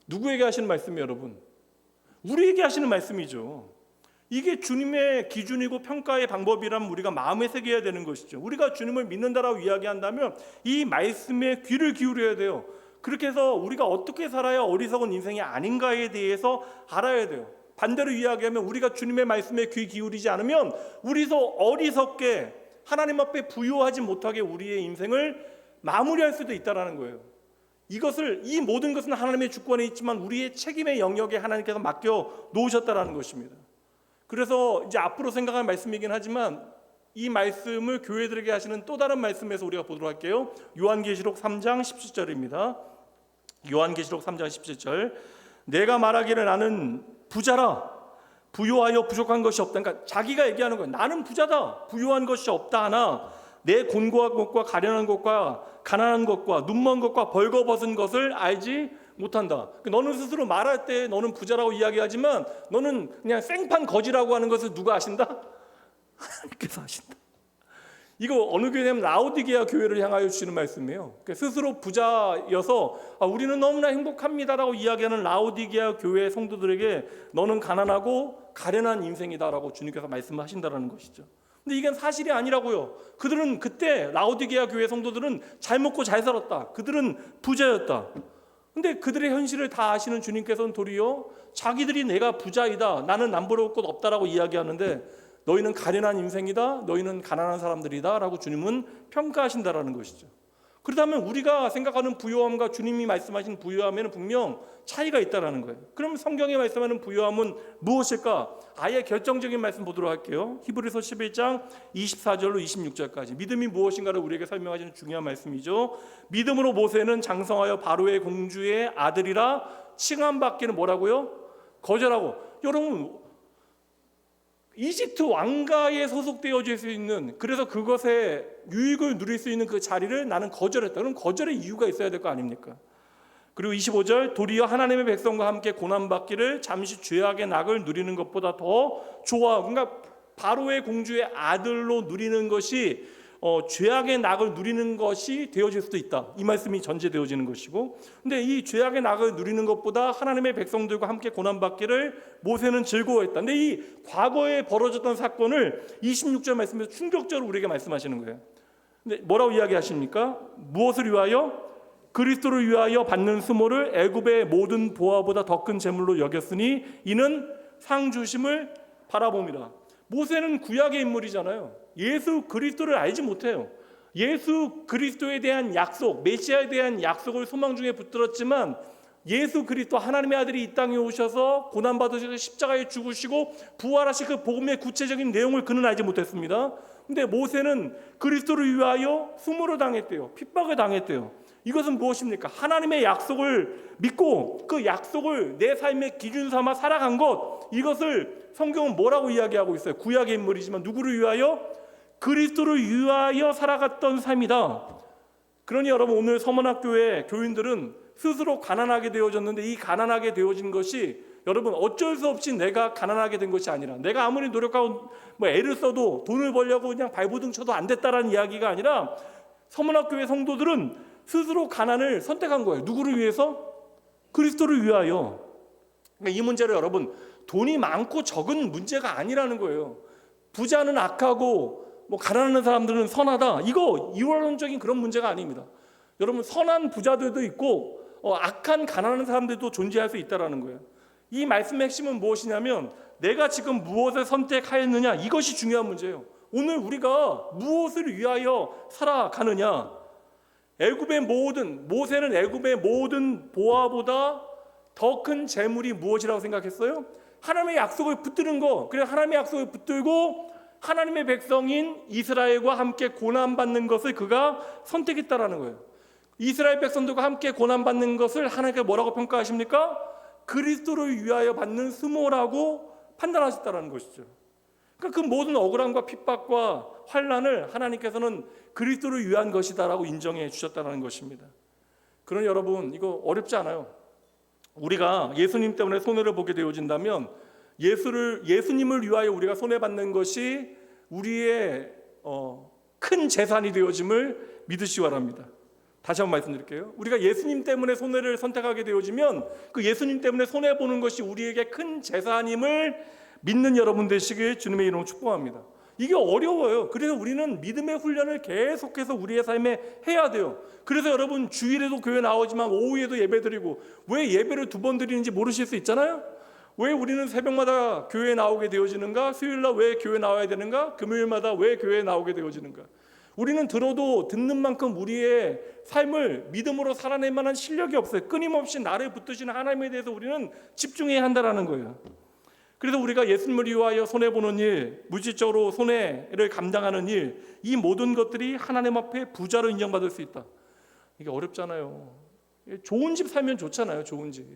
누구에게 하시는 말씀이에요, 여러분? 우리에게 하시는 말씀이죠. 이게 주님의 기준이고 평가의 방법이라면 우리가 마음에 새겨야 되는 것이죠. 우리가 주님을 믿는다라고 이야기한다면 이 말씀에 귀를 기울여야 돼요. 그렇게 해서 우리가 어떻게 살아야 어리석은 인생이 아닌가에 대해서 알아야 돼요. 반대로 이야기하면 우리가 주님의 말씀에 귀 기울이지 않으면 우리도 어리석게 하나님 앞에 부요하지 못하게 우리의 인생을 마무리할 수도 있다는 거예요. 이 모든 것은 하나님의 주권에 있지만 우리의 책임의 영역에 하나님께서 맡겨 놓으셨다는 것입니다. 그래서 이제 앞으로 생각할 말씀이긴 하지만 이 말씀을 교회들에게 하시는 또 다른 말씀에서 우리가 보도록 할게요. 요한계시록 3장 17절입니다. 요한계시록 3장 17절 내가 말하기를 나는 부자라 부요하여 부족한 것이 없다. 그러니까 자기가 얘기하는 거예요. 나는 부자다 부요한 것이 없다 하나 내 곤고한 것과 가련한 것과 가난한 것과 눈먼 것과 벌거벗은 것을 알지 못한다. 너는 스스로 말할 때 너는 부자라고 이야기하지만 너는 그냥 생판 거지라고 하는 것을 누가 아신다? 하나님께서 아신다. 이거 어느 교회냐면 라오디게아 교회를 향하여 주시는 말씀이에요. 스스로 부자여서 우리는 너무나 행복합니다라고 이야기하는 라오디게아 교회 성도들에게 너는 가난하고 가련한 인생이다라고 주님께서 말씀하신다라는 것이죠. 근데 이게 사실이 아니라고요. 그들은 그때 라오디게아 교회 성도들은 잘 먹고 잘 살았다. 그들은 부자였다. 근데 그들의 현실을 다 아시는 주님께서는 도리어 자기들이 내가 부자이다. 나는 남부러울 것 없다라고 이야기하는데 너희는 가련한 인생이다. 너희는 가난한 사람들이다. 라고 주님은 평가하신다라는 것이죠. 그렇다면 우리가 생각하는 부요함과 주님이 말씀하신 부요함에는 분명 차이가 있다라는 거예요. 그럼 성경이 말씀하는 부요함은 무엇일까? 아예 결정적인 말씀 보도록 할게요. 히브리서 11장 24절로 26절까지 믿음이 무엇인가를 우리에게 설명하시는 중요한 말씀이죠. 믿음으로 모세는 장성하여 바로의 공주의 아들이라 칭함받기는 뭐라고요? 거절하고. 여러분 이집트 왕가에 소속되어질 수 있는 그래서 그것에 유익을 누릴 수 있는 그 자리를 나는 거절했다. 그럼 거절의 이유가 있어야 될 거 아닙니까? 그리고 25절 도리어 하나님의 백성과 함께 고난받기를 잠시 죄악의 낙을 누리는 것보다 더 좋아. 그러니까 바로의 공주의 아들로 누리는 것이 죄악의 낙을 누리는 것이 되어질 수도 있다. 이 말씀이 전제되어지는 것이고, 근데 이 죄악의 낙을 누리는 것보다 하나님의 백성들과 함께 고난받기를 모세는 즐거워했다. 근데 이 과거에 벌어졌던 사건을 26절 말씀에서 충격적으로 우리에게 말씀하시는 거예요. 근데 뭐라고 이야기하십니까? 무엇을 위하여? 그리스도를 위하여 받는 수모를 애굽의 모든 보화보다 더 큰 재물로 여겼으니 이는 상 주심을 바라봅니다. 모세는 구약의 인물이잖아요. 예수 그리스도를 알지 못해요. 예수 그리스도에 대한 약속, 메시아에 대한 약속을 소망 중에 붙들었지만 예수 그리스도 하나님의 아들이 이 땅에 오셔서 고난받으셔서 십자가에 죽으시고 부활하신 그 복음의 구체적인 내용을 그는 알지 못했습니다. 근데 모세는 그리스도를 위하여 수모를 당했대요. 핍박을 당했대요. 이것은 무엇입니까? 하나님의 약속을 믿고 그 약속을 내 삶의 기준 삼아 살아간 것, 이것을 성경은 뭐라고 이야기하고 있어요? 구약의 인물이지만 누구를 위하여? 그리스도를 위하여 살아갔던 삶이다. 그러니 여러분, 오늘 서문학교의 교인들은 스스로 가난하게 되어졌는데, 이 가난하게 되어진 것이 여러분 어쩔 수 없이 내가 가난하게 된 것이 아니라, 내가 아무리 노력하고 애를 써도 돈을 벌려고 그냥 발버둥 쳐도 안 됐다라는 이야기가 아니라, 서문학교의 성도들은 스스로 가난을 선택한 거예요. 누구를 위해서? 그리스도를 위하여. 그러니까 이 문제를 여러분, 돈이 많고 적은 문제가 아니라는 거예요. 부자는 악하고 가난한 사람들은 선하다, 이거 이원론적인 그런 문제가 아닙니다. 여러분, 선한 부자들도 있고 악한 가난한 사람들도 존재할 수 있다는 거예요. 이 말씀의 핵심은 무엇이냐면, 내가 지금 무엇을 선택하였느냐, 이것이 중요한 문제예요. 오늘 우리가 무엇을 위하여 살아가느냐. 모세는 애굽의 모든 보화보다 더 큰 재물이 무엇이라고 생각했어요? 하나님의 약속을 붙드는 거. 그래서 하나님의 약속을 붙들고 하나님의 백성인 이스라엘과 함께 고난받는 것을 그가 선택했다라는 거예요. 이스라엘 백성들과 함께 고난받는 것을 하나님께 뭐라고 평가하십니까? 그리스도를 위하여 받는 수모라고 판단하셨다라는 것이죠. 그러니까 그 모든 억울함과 핍박과 환난을 하나님께서는 그리스도를 위한 것이다라고 인정해 주셨다는 것입니다. 그러니 여러분, 이거 어렵지 않아요. 우리가 예수님 때문에 손해를 보게 되어진다면, 예수님을 위하여 우리가 손해받는 것이 우리의 큰 재산이 되어짐을 믿으시기 바랍니다. 다시 한번 말씀드릴게요. 우리가 예수님 때문에 손해를 선택하게 되어지면 그 예수님 때문에 손해보는 것이 우리에게 큰 재산임을 믿는 여러분 되시길 주님의 이름으로 축복합니다. 이게 어려워요. 그래서 우리는 믿음의 훈련을 계속해서 우리의 삶에 해야 돼요. 그래서 여러분, 주일에도 교회 나오지만 오후에도 예배드리고, 왜 예배를 2번 드리는지 모르실 수 있잖아요. 왜 우리는 새벽마다 교회에 나오게 되어지는가? 수요일날 왜 교회 나와야 되는가? 금요일마다 왜 교회에 나오게 되어지는가? 우리는 들어도 듣는 만큼 우리의 삶을 믿음으로 살아낼 만한 실력이 없어요. 끊임없이 나를 붙드시는 하나님에 대해서 우리는 집중해야 한다는 거예요. 그래서 우리가 예수님을 위하여 손해보는 일, 물질적으로 손해를 감당하는 일, 이 모든 것들이 하나님 앞에 부자로 인정받을 수 있다. 이게 어렵잖아요. 좋은 집 살면 좋잖아요. 좋은 집.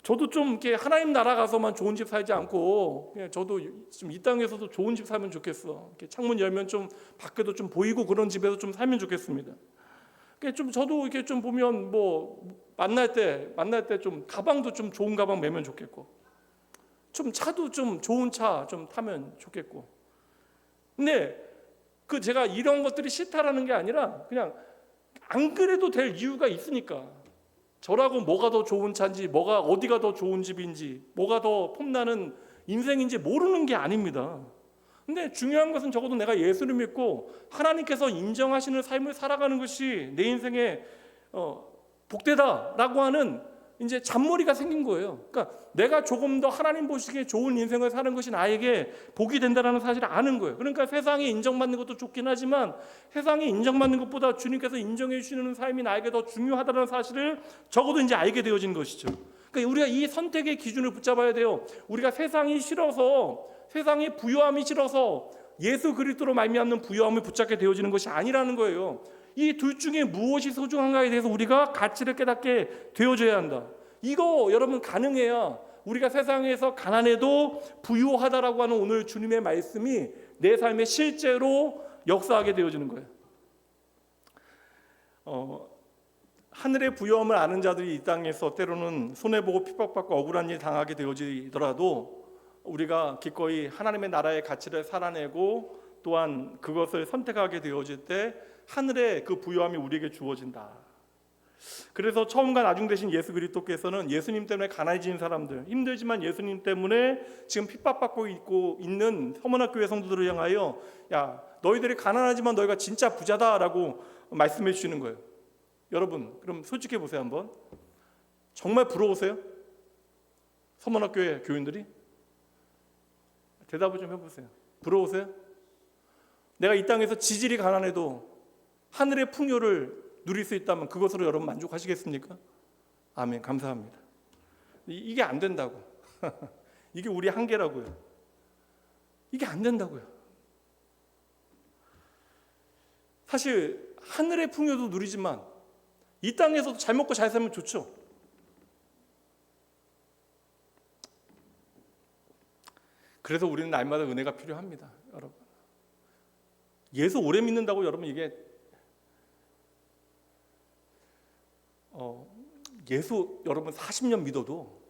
저도 좀 이렇게 하나님 나라 가서만 좋은 집 살지 않고, 그냥 저도 좀 이 땅에서도 좋은 집 살면 좋겠어. 이렇게 창문 열면 좀 밖에도 좀 보이고 그런 집에서 좀 살면 좋겠습니다. 좀 저도 이렇게 좀 보면 만날 때 좀 가방도 좀 좋은 가방 매면 좋겠고, 좀 차도 좀 좋은 차 좀 타면 좋겠고. 근데 제가 이런 것들이 싫다라는 게 아니라, 그냥 안 그래도 될 이유가 있으니까. 저라고 뭐가 더 좋은 차인지, 어디가 더 좋은 집인지, 뭐가 더 폼나는 인생인지 모르는 게 아닙니다. 근데 중요한 것은 적어도 내가 예수를 믿고 하나님께서 인정하시는 삶을 살아가는 것이 내 인생의 복되다라고 하는 이제 잔머리가 생긴 거예요. 그러니까 내가 조금 더 하나님 보시기에 좋은 인생을 사는 것이 나에게 복이 된다는 사실을 아는 거예요. 그러니까 세상에 인정받는 것도 좋긴 하지만, 세상에 인정받는 것보다 주님께서 인정해 주시는 삶이 나에게 더 중요하다는 사실을 적어도 이제 알게 되어진 것이죠. 그러니까 우리가 이 선택의 기준을 붙잡아야 돼요. 우리가 세상이 싫어서, 세상의 부요함이 싫어서 예수 그리스도로 말미암는 부요함을 붙잡게 되어지는 것이 아니라는 거예요. 이 둘 중에 무엇이 소중한가에 대해서 우리가 가치를 깨닫게 되어져야 한다. 이거 여러분 가능해야 우리가 세상에서 가난해도 부유하다라고 하는 오늘 주님의 말씀이 내 삶에 실제로 역사하게 되어지는 거예요. 하늘의 부요함을 아는 자들이 이 땅에서 때로는 손해보고 핍박받고 억울한 일 당하게 되어지더라도, 우리가 기꺼이 하나님의 나라의 가치를 살아내고 또한 그것을 선택하게 되어질 때 하늘의 그 부요함이 우리에게 주어진다. 그래서 처음과 나중 되신 예수 그리스도께서는 예수님 때문에 가난해진 사람들, 힘들지만 예수님 때문에 지금 핍박받고 있는 서문학교회 성도들을 향하여, 야, 너희들이 가난하지만 너희가 진짜 부자다라고 말씀해 주시는 거예요. 여러분, 그럼 솔직히 보세요. 한번 정말 부러우세요? 서문학교회 교인들이? 대답을 좀 해보세요. 부러우세요? 내가 이 땅에서 지질이 가난해도 하늘의 풍요를 누릴 수 있다면 그것으로 여러분 만족하시겠습니까? 아멘. 감사합니다. 이게 안 된다고. 이게 우리 한계라고요. 이게 안 된다고요. 사실 하늘의 풍요도 누리지만 이 땅에서도 잘 먹고 잘 살면 좋죠. 그래서 우리는 날마다 은혜가 필요합니다, 여러분. 예수 오래 믿는다고 여러분 이게 예수 여러분 40년 믿어도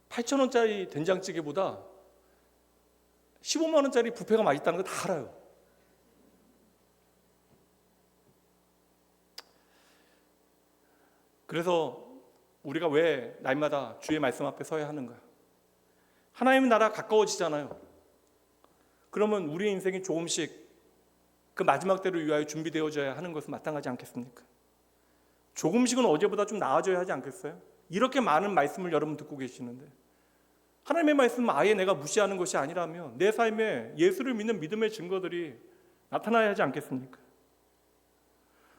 8,000원짜리 된장찌개보다 15만 원짜리 뷔페가 맛있다는 거 다 알아요. 그래서 우리가 왜 날마다 주의 말씀 앞에 서야 하는가? 하나님의 나라 가까워지잖아요. 그러면 우리의 인생이 조금씩 그 마지막 때를 위하여 준비되어져야 하는 것은 마땅하지 않겠습니까? 조금씩은 어제보다 좀 나아져야 하지 않겠어요? 이렇게 많은 말씀을 여러분 듣고 계시는데 하나님의 말씀은 아예 내가 무시하는 것이 아니라면 내 삶에 예수를 믿는 믿음의 증거들이 나타나야 하지 않겠습니까?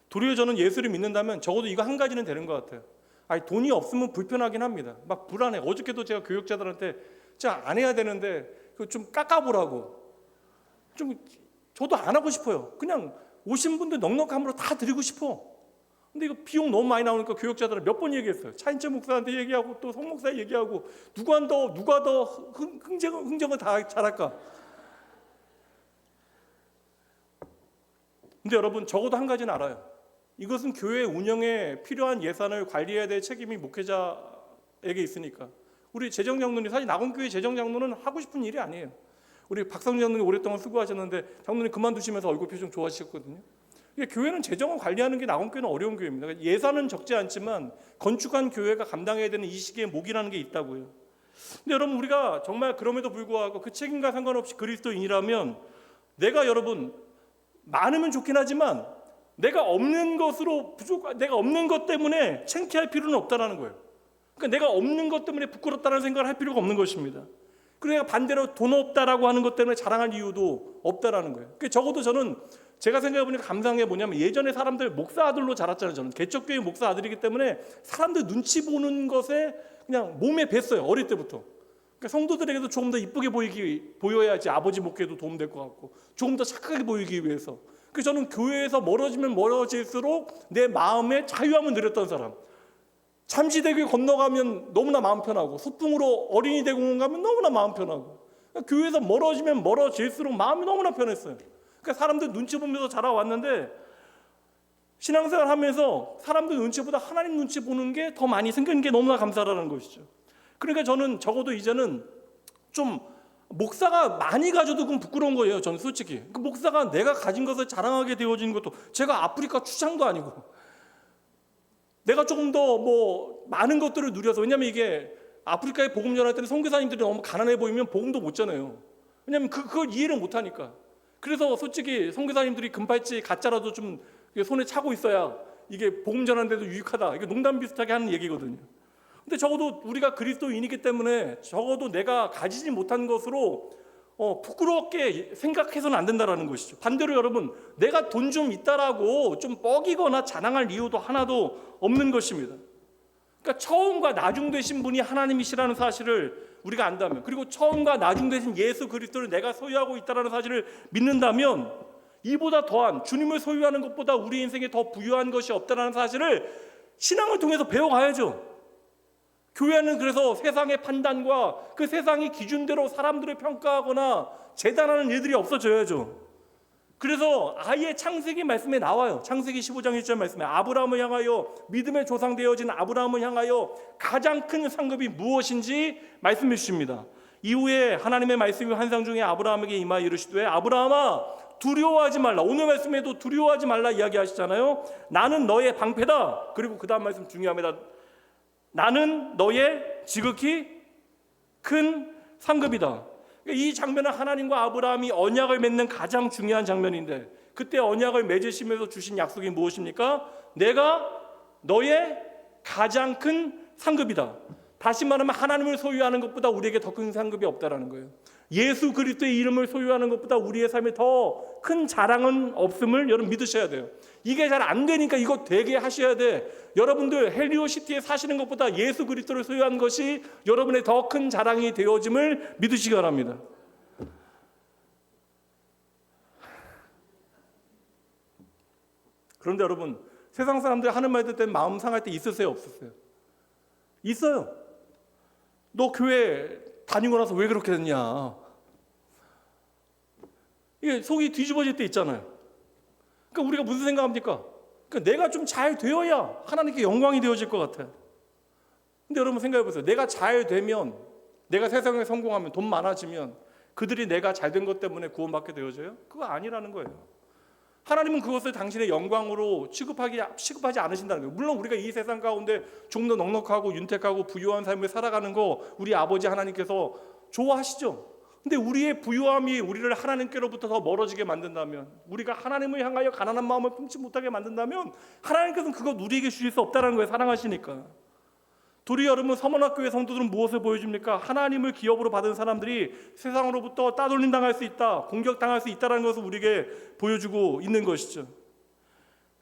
도리어 저는 예수를 믿는다면 적어도 이거 한 가지는 되는 것 같아요. 아니, 돈이 없으면 불편하긴 합니다. 막 불안해. 어저께도 제가 교육자들한테 진짜 안 해야 되는데 좀 깎아보라고. 좀 저도 안 하고 싶어요. 그냥 오신 분들 넉넉함으로 다 드리고 싶어. 근데 이거 비용 너무 많이 나오니까 교육자들은 몇 번 얘기했어요. 차인철 목사한테 얘기하고 또 송 목사 얘기하고 누가 더 흥정을 다 잘할까? 근데 여러분 적어도 한 가지는 알아요. 이것은 교회 운영에 필요한 예산을 관리해야 될 책임이 목회자에게 있으니까. 우리 재정장로님, 사실 낙원교회 재정장로는 하고 싶은 일이 아니에요. 우리 박성준 장로님 오랫동안 수고하셨는데 장로님 그만두시면서 얼굴 표정 좋아지셨거든요. 교회는 재정을 관리하는 게 낙원교회는 어려운 교회입니다. 예산은 적지 않지만 건축한 교회가 감당해야 되는 이 시기에 목이라는 게 있다고요. 근데 여러분 우리가 정말 그럼에도 불구하고 그 책임과 상관없이 그리스도인이라면 내가 여러분 많으면 좋긴 하지만 내가 없는 것으로 내가 없는 것 때문에 창피할 필요는 없다라는 거예요. 그러니까 내가 없는 것 때문에 부끄럽다는 생각을 할 필요가 없는 것입니다. 그리고 내가 반대로 돈 없다라고 하는 것 때문에 자랑할 이유도 없다라는 거예요. 그러니까 적어도 저는 제가 생각해보니까 감사한 게 뭐냐면 예전에 사람들 목사 아들로 자랐잖아요. 저는 개척교회 목사 아들이기 때문에 사람들 눈치 보는 것에 그냥 몸에 뱄어요. 어릴 때부터. 그러니까 성도들에게도 조금 더 이쁘게 보여야지 아버지 목회도 도움될 것 같고 조금 더 착하게 보이기 위해서. 그래서 저는 교회에서 멀어지면 멀어질수록 내 마음의 자유함을 누렸던 사람. 잠시대교 건너가면 너무나 마음 편하고 소풍으로 어린이 대공원 가면 너무나 마음 편하고 그러니까 교회에서 멀어지면 멀어질수록 마음이 너무나 편했어요. 그러니까 사람들 눈치 보면서 자라왔는데 신앙생활 하면서 사람들 눈치보다 하나님 눈치 보는 게 더 많이 생기는 게 너무나 감사하다는 것이죠. 그러니까 저는 적어도 이제는 좀 목사가 많이 가져도 그건 부끄러운 거예요. 저는 솔직히 그 목사가 내가 가진 것을 자랑하게 되어지는 것도 제가 아프리카 추장도 아니고 내가 조금 더 뭐 많은 것들을 누려서 왜냐하면 이게 아프리카에 복음 전할 때는 선교사님들이 너무 가난해 보이면 복음도 못 전해요. 왜냐하면 그걸 이해를 못하니까. 그래서 솔직히 선교사님들이 금팔찌 가짜라도 좀 손에 차고 있어야 이게 복음 전하는데도 유익하다. 이게 농담 비슷하게 하는 얘기거든요. 근데 적어도 우리가 그리스도인이기 때문에 적어도 내가 가지지 못한 것으로 부끄럽게 생각해서는 안 된다라는 것이죠. 반대로 여러분 내가 돈 좀 있다라고 좀 뻐기거나 자랑할 이유도 하나도 없는 것입니다. 그러니까 처음과 나중 되신 분이 하나님이시라는 사실을 우리가 안다면 그리고 처음과 나중 되신 예수 그리스도를 내가 소유하고 있다는 사실을 믿는다면 이보다 더한 주님을 소유하는 것보다 우리 인생에 더 부유한 것이 없다는 사실을 신앙을 통해서 배워가야죠. 교회는 그래서 세상의 판단과 그 세상의 기준대로 사람들을 평가하거나 재단하는 일들이 없어져야죠. 그래서 아예 창세기 말씀에 나와요. 창세기 15장 1절 말씀에 아브라함을 향하여 믿음의 조상 되어진 아브라함을 향하여 가장 큰 상급이 무엇인지 말씀해 주십니다. 이후에 하나님의 말씀이 환상 중에 아브라함에게 임하여 이르시되 아브라함아 두려워하지 말라. 오늘 말씀에도 두려워하지 말라 이야기하시잖아요. 나는 너의 방패다. 그리고 그 다음 말씀 중요합니다. 나는 너의 지극히 큰 상급이다. 이 장면은 하나님과 아브라함이 언약을 맺는 가장 중요한 장면인데 그때 언약을 맺으시면서 주신 약속이 무엇입니까? 내가 너의 가장 큰 상급이다. 다시 말하면 하나님을 소유하는 것보다 우리에게 더 큰 상급이 없다라는 거예요. 예수 그리스도의 이름을 소유하는 것보다 우리의 삶에 더 큰 자랑은 없음을 여러분 믿으셔야 돼요. 이게 잘 안 되니까 이거 되게 하셔야 돼. 여러분들 헬리오시티에 사시는 것보다 예수 그리스도를 소유한 것이 여러분의 더 큰 자랑이 되어짐을 믿으시기 바랍니다. 그런데 여러분, 세상 사람들 하는 말 듣을 때 마음 상할 때 있으세요, 없으세요? 있어요. 너 교회 다니고 나서 왜 그렇게 됐냐? 이게 속이 뒤집어질 때 있잖아요. 그러니까 우리가 무슨 생각합니까? 그러니까 내가 좀 잘 되어야 하나님께 영광이 되어질 것 같아요. 근데 여러분 생각해 보세요. 내가 잘 되면, 내가 세상에 성공하면, 돈 많아지면 그들이 내가 잘 된 것 때문에 구원받게 되어져요? 그거 아니라는 거예요. 하나님은 그것을 당신의 영광으로 취급하지 않으신다는 거예요. 물론 우리가 이 세상 가운데 좀 더 넉넉하고 윤택하고 부유한 삶을 살아가는 거 우리 아버지 하나님께서 좋아하시죠. 근데 우리의 부유함이 우리를 하나님께로부터 더 멀어지게 만든다면, 우리가 하나님을 향하여 가난한 마음을 품지 못하게 만든다면 하나님께서는 그거 누리게 주실 수 없다는 거예요. 사랑하시니까. 도리 여러분, 서문학교의 성도들은 무엇을 보여줍니까? 하나님을 기업으로 받은 사람들이 세상으로부터 따돌림 당할 수 있다, 공격당할 수 있다는 것을 우리에게 보여주고 있는 것이죠.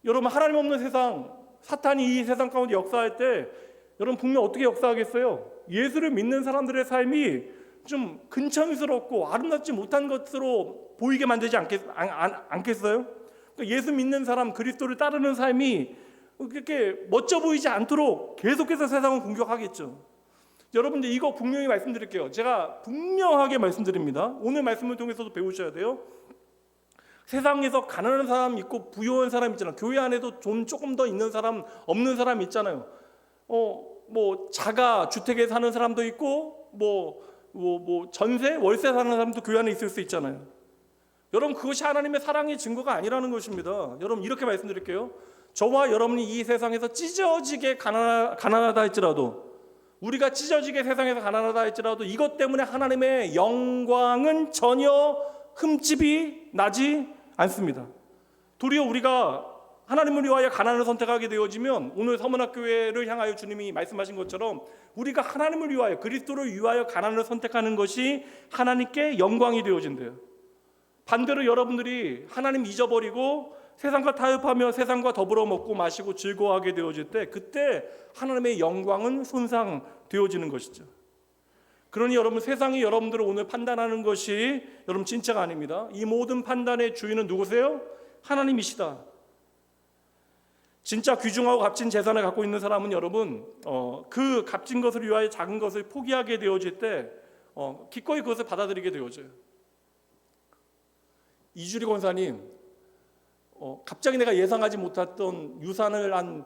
여러분, 하나님 없는 세상, 사탄이 이 세상 가운데 역사할 때 여러분 분명 어떻게 역사하겠어요? 예수를 믿는 사람들의 삶이 좀 근천스럽고 아름답지 못한 것으로 보이게 만들지 않겠어요? 그러니까 예수 믿는 사람, 그리스도를 따르는 삶이 그렇게 멋져 보이지 않도록 계속해서 세상은 공격하겠죠. 여러분들 이거 분명히 말씀드릴게요. 제가 분명하게 말씀드립니다. 오늘 말씀을 통해서도 배우셔야 돼요. 세상에서 가난한 사람 있고 부유한 사람 있잖아요. 교회 안에도 돈 조금 더 있는 사람, 없는 사람 있잖아요. 뭐 자가 주택에 사는 사람도 있고 전세, 월세 사는 사람도 교회 안에 있을 수 있잖아요. 여러분, 그것이 하나님의 사랑의 증거가 아니라는 것입니다. 여러분, 이렇게 말씀드릴게요. 저와 여러분이 이 세상에서 찢어지게 가난하다 할지라도, 우리가 찢어지게 세상에서 가난하다 할지라도 이것 때문에 하나님의 영광은 전혀 흠집이 나지 않습니다. 도리어 우리가 하나님을 위하여 가난을 선택하게 되어지면, 오늘 서문학교회를 향하여 주님이 말씀하신 것처럼 우리가 하나님을 위하여, 그리스도를 위하여 가난을 선택하는 것이 하나님께 영광이 되어진대요. 반대로 여러분들이 하나님 잊어버리고 세상과 타협하며 세상과 더불어 먹고 마시고 즐거워하게 되어질 때, 그때 하나님의 영광은 손상되어지는 것이죠. 그러니 여러분, 세상이 여러분들을 오늘 판단하는 것이 여러분 진짜가 아닙니다. 이 모든 판단의 주인은 누구세요? 하나님이시다. 진짜 귀중하고 값진 재산을 갖고 있는 사람은 여러분 그 값진 것을 위하여 작은 것을 포기하게 되어질 때 기꺼이 그것을 받아들이게 되어져요. 이주리 권사님, 갑자기 내가 예상하지 못했던 유산을 한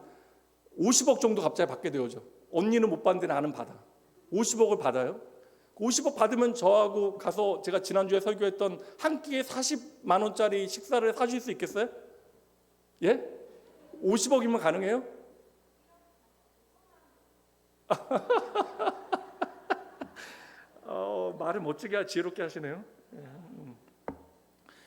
50억 정도 갑자기 받게 되어져. 언니는 못 받는데 나는 받아. 50억을 받아요. 50억 받으면 저하고 가서 제가 지난주에 설교했던 한 끼에 40만 원짜리 식사를 사실 수 있겠어요? 예? 50억이면 가능해요? 말을 멋지게 지혜롭게 하시네요.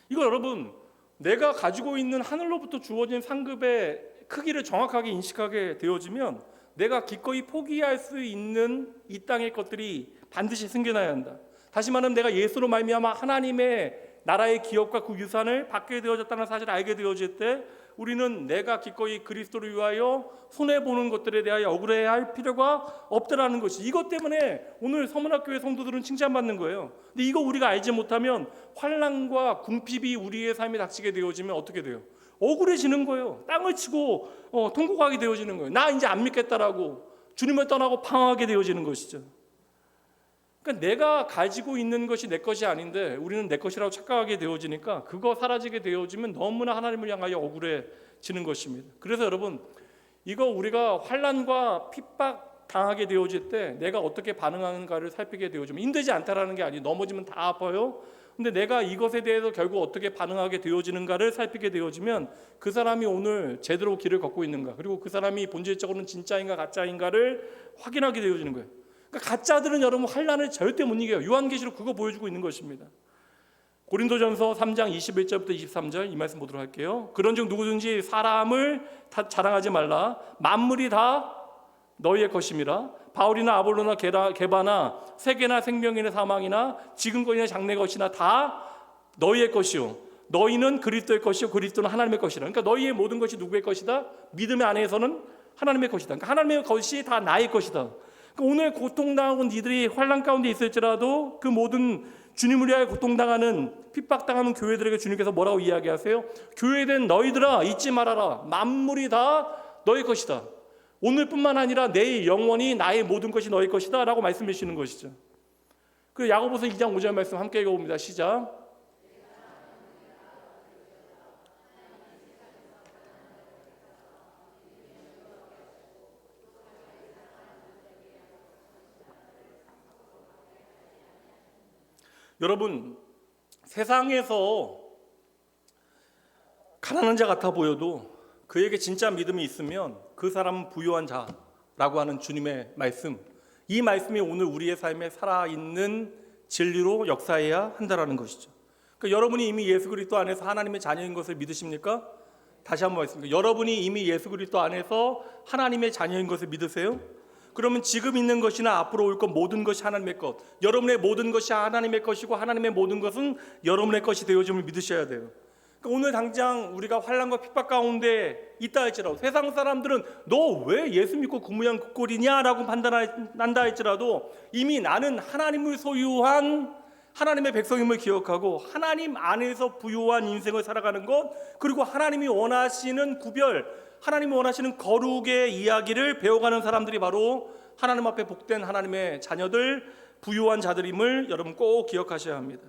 이거 여러분, 내가 가지고 있는 하늘로부터 주어진 상급의 크기를 정확하게 인식하게 되어지면 내가 기꺼이 포기할 수 있는 이 땅의 것들이 반드시 생겨나야 한다. 다시 말하면 내가 예수로 말미암아 하나님의 나라의 기업과 그 유산을 받게 되어졌다는 사실을 알게 되어질 때, 우리는 내가 기꺼이 그리스도를 위하여 손해보는 것들에 대하여 억울해야 할 필요가 없다라는 것이, 이것 때문에 오늘 서문학교의 성도들은 칭찬받는 거예요. 근데 이거 우리가 알지 못하면 환난과 궁핍이 우리의 삶에 닥치게 되어지면 어떻게 돼요? 억울해지는 거예요. 땅을 치고 통곡하게 되어지는 거예요. 나 이제 안 믿겠다라고 주님을 떠나고 방황하게 되어지는 것이죠. 그러니까 내가 가지고 있는 것이 내 것이 아닌데 우리는 내 것이라고 착각하게 되어지니까, 그거 사라지게 되어지면 너무나 하나님을 향하여 억울해지는 것입니다. 그래서 여러분, 이거 우리가 환난과 핍박 당하게 되어질 때 내가 어떻게 반응하는가를 살피게 되어지면, 힘들지 않다라는 게 아니에요. 넘어지면 다 아파요. 근데 내가 이것에 대해서 결국 어떻게 반응하게 되어지는가를 살피게 되어지면 그 사람이 오늘 제대로 길을 걷고 있는가, 그리고 그 사람이 본질적으로는 진짜인가 가짜인가를 확인하게 되어지는 거예요. 그러니까 가짜들은 여러분 환난을 절대 못 이겨요. 요한계시록 그거 보여주고 있는 것입니다. 고린도전서 3장 21절부터 23절 이 말씀 보도록 할게요. 그런즉 누구든지 사람을 자랑하지 말라. 만물이 다 너희의 것임이라. 바울이나 아볼로나 게바나 세계나 생명이나 사망이나 지금권이나 장래 것이나 다 너희의 것이요 너희는 그리스도의 것이요 그리스도는 하나님의 것이라. 그러니까 너희의 모든 것이 누구의 것이다? 믿음의 안에서는 하나님의 것이다. 그러니까 하나님의 것이 다 나의 것이다. 그러니까 오늘 고통당하고 니들이 환난 가운데 있을지라도 그 모든 주님을 위하여 고통당하는 핍박당하는 교회들에게 주님께서 뭐라고 이야기하세요? 교회된 너희들아 잊지 말아라. 만물이 다 너희 것이다. 오늘뿐만 아니라 내일 영원히 나의 모든 것이 너희 것이다 라고 말씀해 주시는 것이죠. 그리고 야고보서 2장 5절 말씀 함께 읽어봅니다. 시작. 여러분, 세상에서 가난한 자 같아 보여도 그에게 진짜 믿음이 있으면 그 사람은 부유한 자라고 하는 주님의 말씀, 이 말씀이 오늘 우리의 삶에 살아있는 진리로 역사해야 한다는 것이죠. 그러니까 여러분이 이미 예수 그리스도 안에서 하나님의 자녀인 것을 믿으십니까? 다시 한번 말씀드립니다. 여러분이 이미 예수 그리스도 안에서 하나님의 자녀인 것을 믿으세요? 그러면 지금 있는 것이나 앞으로 올 것 모든 것이 하나님의 것, 여러분의 모든 것이 하나님의 것이고 하나님의 모든 것은 여러분의 것이 되어짐을 믿으셔야 돼요. 그러니까 오늘 당장 우리가 환난과 핍박 가운데 있다 할지라도 세상 사람들은 너 왜 예수 믿고 그 모양 그 꼴이냐라고 판단한다 할지라도 이미 나는 하나님을 소유한 하나님의 백성임을 기억하고 하나님 안에서 부유한 인생을 살아가는 것, 그리고 하나님이 원하시는 구별, 하나님이 원하시는 거룩의 이야기를 배워가는 사람들이 바로 하나님 앞에 복된 하나님의 자녀들, 부유한 자들임을 여러분 꼭 기억하셔야 합니다.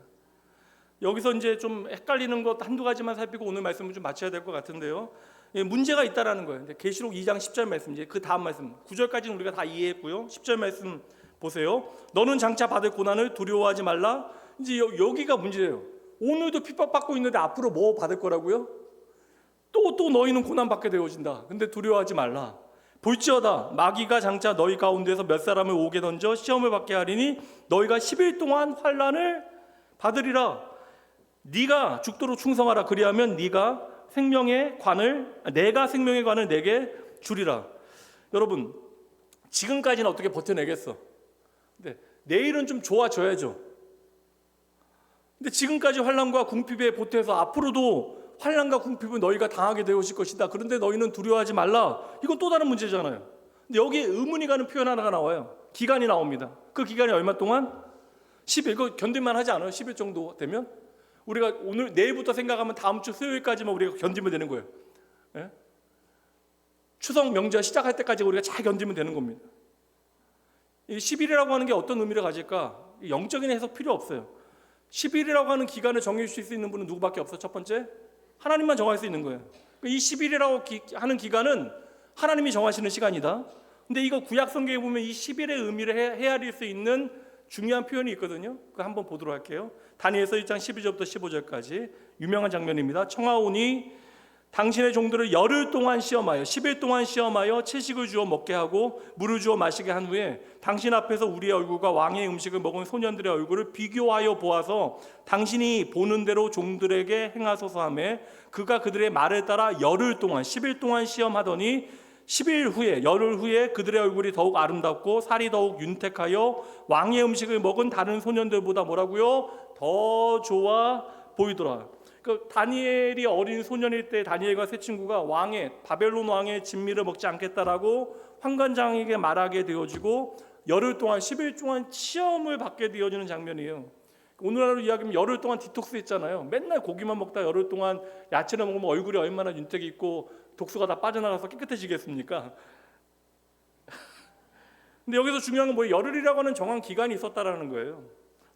여기서 이제 좀 헷갈리는 것 한두 가지만 살피고 오늘 말씀을 좀 마쳐야 될 것 같은데요. 문제가 있다라는 거예요. 계시록 2장 10절 말씀, 이제 그 다음 말씀 9절까지는 우리가 다 이해했고요. 10절 말씀 보세요. 너는 장차 받을 고난을 두려워하지 말라. 이제 여기가 문제예요. 오늘도 핍박받고 있는데 앞으로 뭐 받을 거라고요? 또 너희는 고난받게 되어진다. 근데 두려워하지 말라. 볼지어다 마귀가 장차 너희 가운데서 몇 사람을 오게 던져 시험을 받게 하리니 너희가 10일 동안 환난을 받으리라. 네가 죽도록 충성하라. 그리하면 내가 생명의 관을 내게 주리라. 여러분, 지금까지는 어떻게 버텨내겠어? 근데 내일은 좀 좋아져야죠. 근데 지금까지 환난과 궁핍에 보태서 앞으로도 환난과 궁핍을 너희가 당하게 되어질 것이다. 그런데 너희는 두려워하지 말라. 이건 또 다른 문제잖아요. 근데 여기에 의문이 가는 표현 하나가 나와요. 기간이 나옵니다. 그 기간이 얼마 동안? 10일. 이거 견딜만 하지 않아요? 10일 정도 되면? 우리가 오늘 내일부터 생각하면 다음 주 수요일까지만 우리가 견디면 되는 거예요. 예? 추석 명절 시작할 때까지 우리가 잘 견디면 되는 겁니다. 이 10일이라고 하는 게 어떤 의미를 가질까? 영적인 해석 필요 없어요. 10일이라고 하는 기간을 정해 주실 수 있는 분은 누구밖에 없어? 첫 번째, 하나님만 정할 수 있는 거예요. 이 10일이라고 하는 기간은 하나님이 정하시는 시간이다. 근데 이거 구약 성경에 보면 이 10일의 의미를 헤아릴 수 있는 중요한 표현이 있거든요. 그거 한번 보도록 할게요. 다니엘서 1장 12절부터 15절까지 유명한 장면입니다. 청하오니 당신의 종들을 열흘 동안 시험하여 10일 동안 시험하여 채식을 주어 먹게 하고 물을 주어 마시게 한 후에 당신 앞에서 우리의 얼굴과 왕의 음식을 먹은 소년들의 얼굴을 비교하여 보아서 당신이 보는 대로 종들에게 행하소서 하며 그가 그들의 말을 따라 열흘 동안 10일 동안 시험하더니 10일 후에 열흘 후에 그들의 얼굴이 더욱 아름답고 살이 더욱 윤택하여 왕의 음식을 먹은 다른 소년들보다 뭐라고요? 더 좋아 보이더라. 그 다니엘이 어린 소년일 때 다니엘과 세 친구가 바벨론 왕의 진미를 먹지 않겠다라고 환관장에게 말하게 되어지고 열흘 동안 10일 동안 시험을 받게 되어지는 장면이에요. 오늘날로 이야기하면 열흘 동안 디톡스 했잖아요. 맨날 고기만 먹다 열흘 동안 야채를 먹으면 얼굴이 얼마나 윤택이 있고 독소가 다 빠져나가서 깨끗해지겠습니까? 근데 여기서 중요한 건 뭐예요? 열흘이라고 하는 정한 기간이 있었다라는 거예요.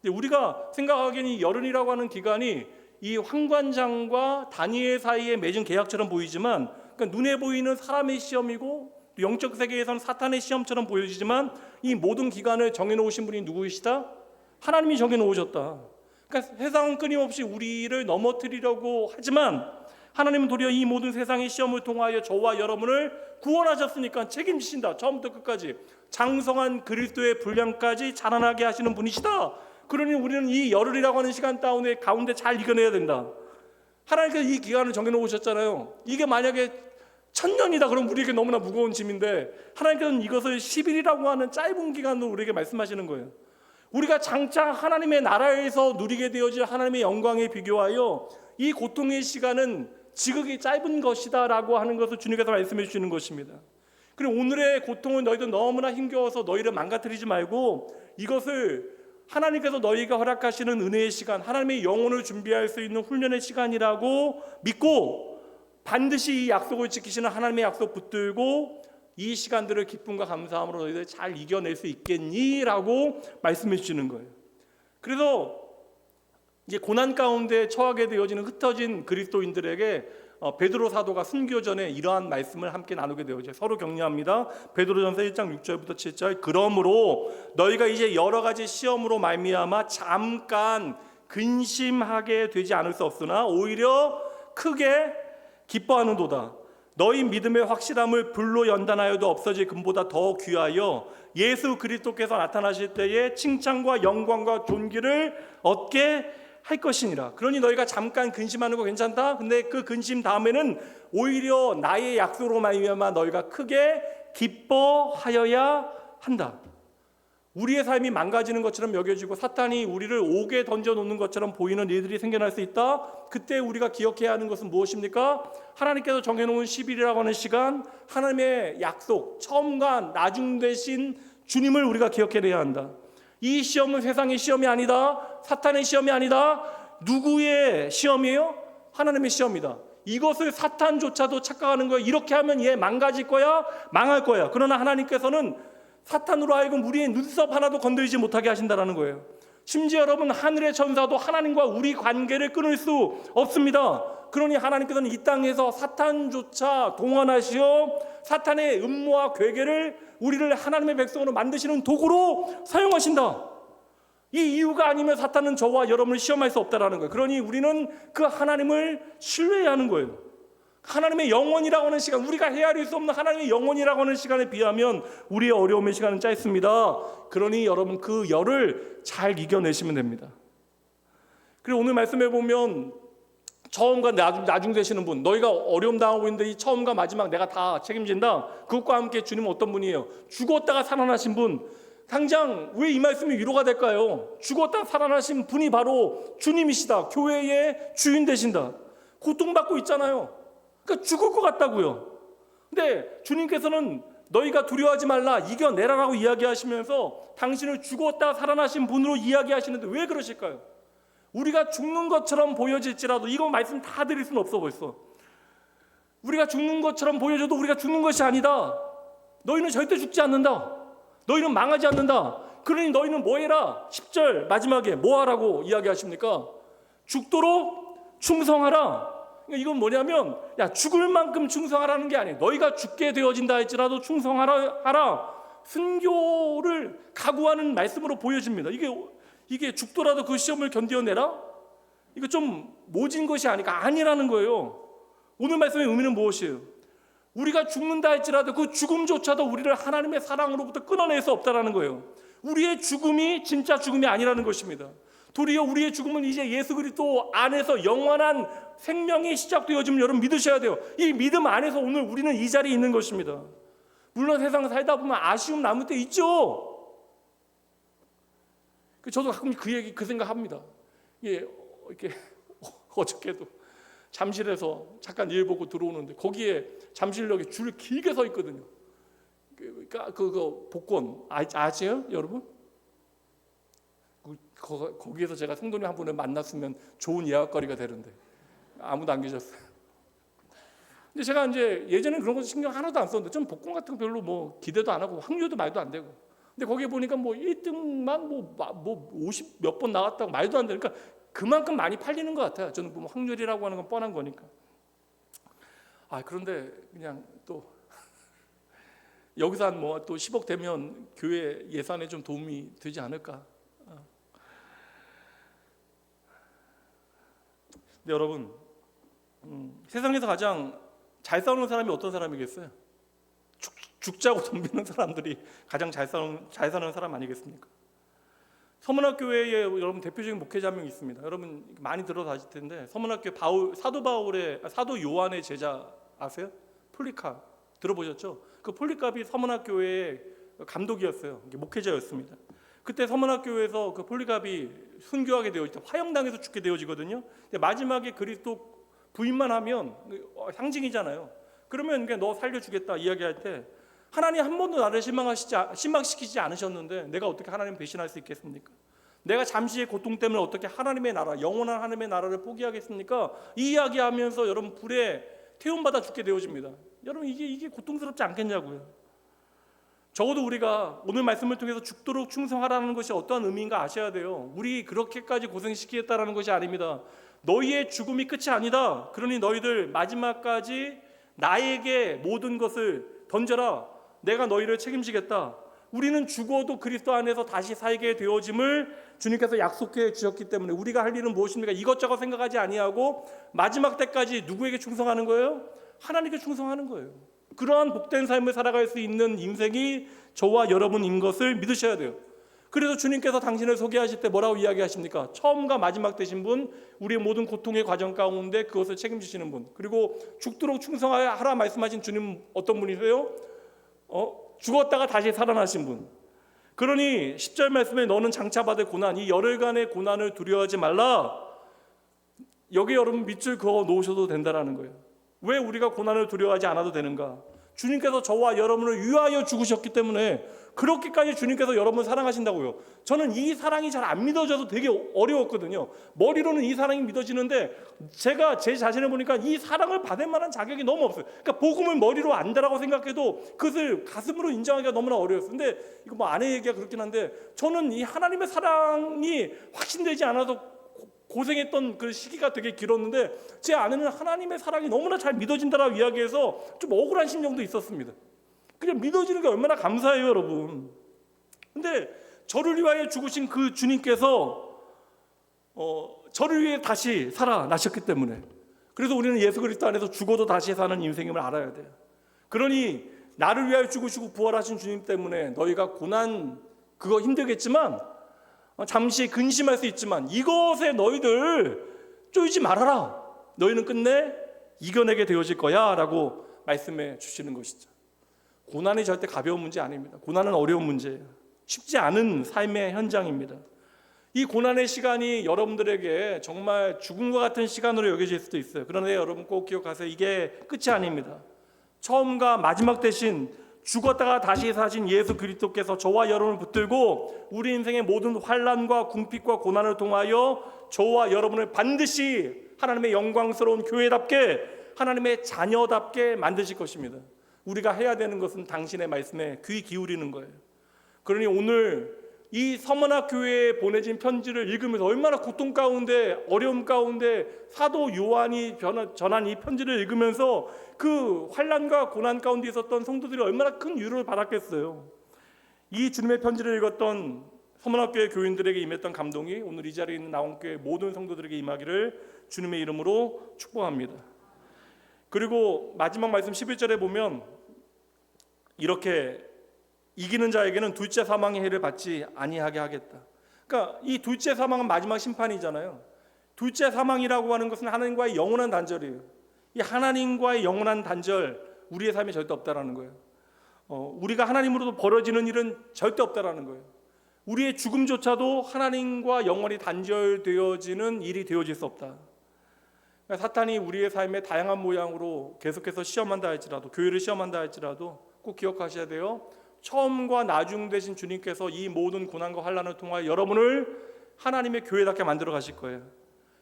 근데 우리가 생각하기에는 이 열흘이라고 하는 기간이 이 환관장과 다니엘 사이에 맺은 계약처럼 보이지만, 그러니까 눈에 보이는 사람의 시험이고 영적 세계에서는 사탄의 시험처럼 보여지지만 이 모든 기간을 정해놓으신 분이 누구이시다? 하나님이 정해놓으셨다. 그러니까 세상은 끊임없이 우리를 넘어뜨리려고 하지만 하나님은 도리어 이 모든 세상의 시험을 통하여 저와 여러분을 구원하셨으니까 책임지신다. 처음부터 끝까지 장성한 그리스도의 분량까지 자라나게 하시는 분이시다. 그러니 우리는 이 열흘이라고 하는 시간 가운데 잘 이겨내야 된다. 하나님께서 이 기간을 정해놓으셨잖아요. 이게 만약에 천년이다. 그럼 우리에게 너무나 무거운 짐인데 하나님께서는 이것을 10일이라고 하는 짧은 기간으로 우리에게 말씀하시는 거예요. 우리가 장차 하나님의 나라에서 누리게 되어질 하나님의 영광에 비교하여 이 고통의 시간은 지극히 짧은 것이다 라고 하는 것을 주님께서 말씀해 주시는 것입니다. 그리고 오늘의 고통은 너희들 너무나 힘겨워서 너희를 망가뜨리지 말고 이것을 하나님께서 너희가 허락하시는 은혜의 시간, 하나님의 영혼을 준비할 수 있는 훈련의 시간이라고 믿고 반드시 이 약속을 지키시는 하나님의 약속 붙들고 이 시간들을 기쁨과 감사함으로 너희들 잘 이겨낼 수 있겠니? 라고 말씀해 주시는 거예요. 그래서 이제 고난 가운데 처하게 되어지는 흩어진 그리스도인들에게 베드로 사도가 순교 전에 이러한 말씀을 함께 나누게 되어져요. 서로 격려합니다. 베드로전서 1장 6절부터 7절. 그러므로 너희가 이제 여러 가지 시험으로 말미암아 잠깐 근심하게 되지 않을 수 없으나 오히려 크게 기뻐하는도다. 너희 믿음의 확실함을 불로 연단하여도 없어질 금보다 더 귀하여 예수 그리스도께서 나타나실 때에 칭찬과 영광과 존귀를 얻게 할 것이니라. 그러니 너희가 잠깐 근심하는 거 괜찮다. 근데 그 근심 다음에는 오히려 나의 약속으로 말미암아 너희가 크게 기뻐하여야 한다. 우리의 삶이 망가지는 것처럼 여겨지고 사탄이 우리를 옥에 던져놓는 것처럼 보이는 일들이 생겨날 수 있다. 그때 우리가 기억해야 하는 것은 무엇입니까? 하나님께서 정해놓은 10일이라고 하는 시간, 하나님의 약속, 처음과 나중 되신 주님을 우리가 기억해내야 한다. 이 시험은 세상의 시험이 아니다. 사탄의 시험이 아니다. 누구의 시험이에요? 하나님의 시험이다. 이것을 사탄조차도 착각하는 거야. 이렇게 하면 얘 망가질 거야, 망할 거야. 그러나 하나님께서는 사탄으로 하여금 우리의 눈썹 하나도 건드리지 못하게 하신다는 거예요. 심지어 여러분, 하늘의 천사도 하나님과 우리 관계를 끊을 수 없습니다. 그러니 하나님께서는 이 땅에서 사탄조차 동원하시어 사탄의 음모와 괴계를 우리를 하나님의 백성으로 만드시는 도구로 사용하신다. 이 이유가 아니면 사탄은 저와 여러분을 시험할 수 없다는 거예요. 그러니 우리는 그 하나님을 신뢰해야 하는 거예요. 하나님의 영원이라고 하는 시간, 우리가 헤아릴 수 없는 하나님의 영원이라고 하는 시간에 비하면 우리의 어려움의 시간은 짧습니다. 그러니 여러분 그 열을 잘 이겨내시면 됩니다. 그리고 오늘 말씀해 보면 처음과 나중 되시는 분, 너희가 어려움 당하고 있는데 이 처음과 마지막 내가 다 책임진다. 그것과 함께 주님은 어떤 분이에요? 죽었다가 살아나신 분. 당장 왜 이 말씀이 위로가 될까요? 죽었다가 살아나신 분이 바로 주님이시다. 교회의 주인 되신다. 고통받고 있잖아요. 그러니까 죽을 것 같다고요. 근데 주님께서는 너희가 두려워하지 말라, 이겨내라라고 이야기하시면서 당신을 죽었다 살아나신 분으로 이야기하시는데 왜 그러실까요? 우리가 죽는 것처럼 보여질지라도, 이거 말씀 다 드릴 수는 없어. 벌써 우리가 죽는 것처럼 보여져도 우리가 죽는 것이 아니다. 너희는 절대 죽지 않는다. 너희는 망하지 않는다. 그러니 너희는 뭐 해라? 10절 마지막에 뭐 하라고 이야기하십니까? 죽도록 충성하라. 그러니까 이건 뭐냐면, 야, 죽을 만큼 충성하라는 게 아니에요. 너희가 죽게 되어진다 할지라도 충성하라. 순교를 각오하는 말씀으로 보여집니다. 이게 죽더라도 그 시험을 견뎌내라? 이거 좀 모진 것이 아니라는 거예요. 오늘 말씀의 의미는 무엇이에요? 우리가 죽는다 할지라도 그 죽음조차도 우리를 하나님의 사랑으로부터 끊어낼 수 없다라는 거예요. 우리의 죽음이 진짜 죽음이 아니라는 것입니다. 도리어 우리의 죽음은 이제 예수 그리스도 안에서 영원한 생명이 시작되어지면 여러분 믿으셔야 돼요. 이 믿음 안에서 오늘 우리는 이 자리에 있는 것입니다. 물론 세상 살다 보면 아쉬움 남을 때 있죠. 저도 가끔 그 생각합니다. 이렇게 어저께도 잠실에서 잠깐 일 보고 들어오는데 거기에 잠실역에 줄 길게 서 있거든요. 그러니까 그 복권 아세요, 여러분? 거기에서 제가 성도님 한 분을 만났으면 좋은 예약거리가 되는데 아무도 안 계셨어요. 근데 제가 이제 예전에 그런 거 신경 하나도 안 썼는데 좀 복권 같은 거 별로 뭐 기대도 안 하고 확률도 말도 안 되고. 근데 거기에 보니까 뭐 1등만 뭐 50 몇 번 나왔다고 말도 안 되니까 그만큼 많이 팔리는 것 같아요. 저는 뭐 확률이라고 하는 건 뻔한 거니까. 그런데 그냥 또 여기서 한 뭐 또 10억 되면 교회 예산에 좀 도움이 되지 않을까. 근데 여러분, 세상에서 가장 잘 싸우는 사람이 어떤 사람이겠어요? 죽자고 덤비는 사람들이 가장 잘 사는 사람 아니겠습니까? 서문학교회에 여러분 대표적인 목회자 한 명 있습니다. 여러분 많이 들어다실 텐데 서문학교 사도 요한의 제자 아세요? 폴리캅 들어보셨죠? 그 폴리캅이 서문학교의 감독이었어요. 목회자였습니다. 그때 서문학교에서 그 폴리캅이 순교하게 되어지죠. 화형당해서 죽게 되어지거든요. 근데 마지막에 그리스도 부인만 하면 상징이잖아요. 그러면 너 살려주겠다 이야기할 때 하나님 한 번도 나를 실망시키지 않으셨는데 내가 어떻게 하나님 배신할 수 있겠습니까? 내가 잠시의 고통 때문에 어떻게 하나님의 나라, 영원한 하나님의 나라를 포기하겠습니까? 이 이야기하면서 여러분 불에 태움받아 죽게 되어집니다. 여러분 이게 고통스럽지 않겠냐고요. 적어도 우리가 오늘 말씀을 통해서 죽도록 충성하라는 것이 어떠한 의미인가 아셔야 돼요. 우리 그렇게까지 고생시키겠다라는 것이 아닙니다. 너희의 죽음이 끝이 아니다. 그러니 너희들 마지막까지 나에게 모든 것을 던져라. 내가 너희를 책임지겠다. 우리는 죽어도 그리스도 안에서 다시 살게 되어짐을 주님께서 약속해 주셨기 때문에 우리가 할 일은 무엇입니까? 이것저것 생각하지 아니하고 마지막 때까지 누구에게 충성하는 거예요? 하나님께 충성하는 거예요. 그러한 복된 삶을 살아갈 수 있는 인생이 저와 여러분인 것을 믿으셔야 돼요. 그래서 주님께서 당신을 소개하실 때 뭐라고 이야기하십니까? 처음과 마지막 되신 분, 우리의 모든 고통의 과정 가운데 그것을 책임지시는 분, 그리고 죽도록 충성하라 말씀하신 주님 어떤 분이세요? 죽었다가 다시 살아나신 분. 그러니 10절 말씀에 너는 장차 받을 고난, 이 열흘간의 고난을 두려워하지 말라. 여기 여러분 밑줄 그어 놓으셔도 된다라는 거예요. 왜 우리가 고난을 두려워하지 않아도 되는가? 주님께서 저와 여러분을 위하여 죽으셨기 때문에 그렇게까지 주님께서 여러분을 사랑하신다고요. 저는 이 사랑이 잘 안 믿어져서 되게 어려웠거든요. 머리로는 이 사랑이 믿어지는데 제가 제 자신을 보니까 이 사랑을 받을 만한 자격이 너무 없어요. 그러니까 복음을 머리로 안다라고 생각해도 그것을 가슴으로 인정하기가 너무나 어려웠어요. 근데 이거 뭐 아내 얘기가 그렇긴 한데 저는 이 하나님의 사랑이 확신되지 않아서 고생했던 그 시기가 되게 길었는데 제 아내는 하나님의 사랑이 너무나 잘 믿어진다라고 이야기해서 좀 억울한 심정도 있었습니다. 그냥 믿어지는 게 얼마나 감사해요, 여러분. 근데 저를 위하여 죽으신 그 주님께서 저를 위해 다시 살아나셨기 때문에, 그래서 우리는 예수 그리스도 안에서 죽어도 다시 사는 인생임을 알아야 돼요. 그러니 나를 위하여 죽으시고 부활하신 주님 때문에 너희가 고난 그거 힘들겠지만 잠시 근심할 수 있지만 이것에 너희들 쪼이지 말아라. 너희는 끝내 이겨내게 되어질 거야 라고 말씀해 주시는 것이죠. 고난이 절대 가벼운 문제 아닙니다. 고난은 어려운 문제예요. 쉽지 않은 삶의 현장입니다. 이 고난의 시간이 여러분들에게 정말 죽음과 같은 시간으로 여겨질 수도 있어요. 그런데 여러분 꼭 기억하세요. 이게 끝이 아닙니다. 처음과 마지막 대신 죽었다가 다시 사신 예수 그리스도께서 저와 여러분을 붙들고 우리 인생의 모든 환난과 궁핍과 고난을 통하여 저와 여러분을 반드시 하나님의 영광스러운 교회답게 하나님의 자녀답게 만드실 것입니다. 우리가 해야 되는 것은 당신의 말씀에 귀 기울이는 거예요. 그러니 오늘 이 서문학 교회에 보내진 편지를 읽으면서 얼마나 고통 가운데 어려움 가운데 사도 요한이 전한 이 편지를 읽으면서 그 환난과 고난 가운데 있었던 성도들이 얼마나 큰 위로를 받았겠어요. 이 주님의 편지를 읽었던 서문학 교회 교인들에게 임했던 감동이 오늘 이 자리에 있는 나온교회 모든 성도들에게 임하기를 주님의 이름으로 축복합니다. 그리고 마지막 말씀 11절에 보면 이렇게 이기는 자에게는 둘째 사망의 해를 받지 아니하게 하겠다. 그러니까 이 둘째 사망은 마지막 심판이잖아요. 둘째 사망이라고 하는 것은 하나님과의 영원한 단절이에요. 이 하나님과의 영원한 단절 우리의 삶에 절대 없다라는 거예요. 우리가 하나님으로도 벌어지는 일은 절대 없다라는 거예요. 우리의 죽음조차도 하나님과 영원히 단절되어지는 일이 되어질 수 없다. 그러니까 사탄이 우리의 삶에 다양한 모양으로 계속해서 시험한다 할지라도, 교회를 시험한다 할지라도 꼭 기억하셔야 돼요. 처음과 나중 되신 주님께서 이 모든 고난과 환난을 통하여 여러분을 하나님의 교회답게 만들어 가실 거예요.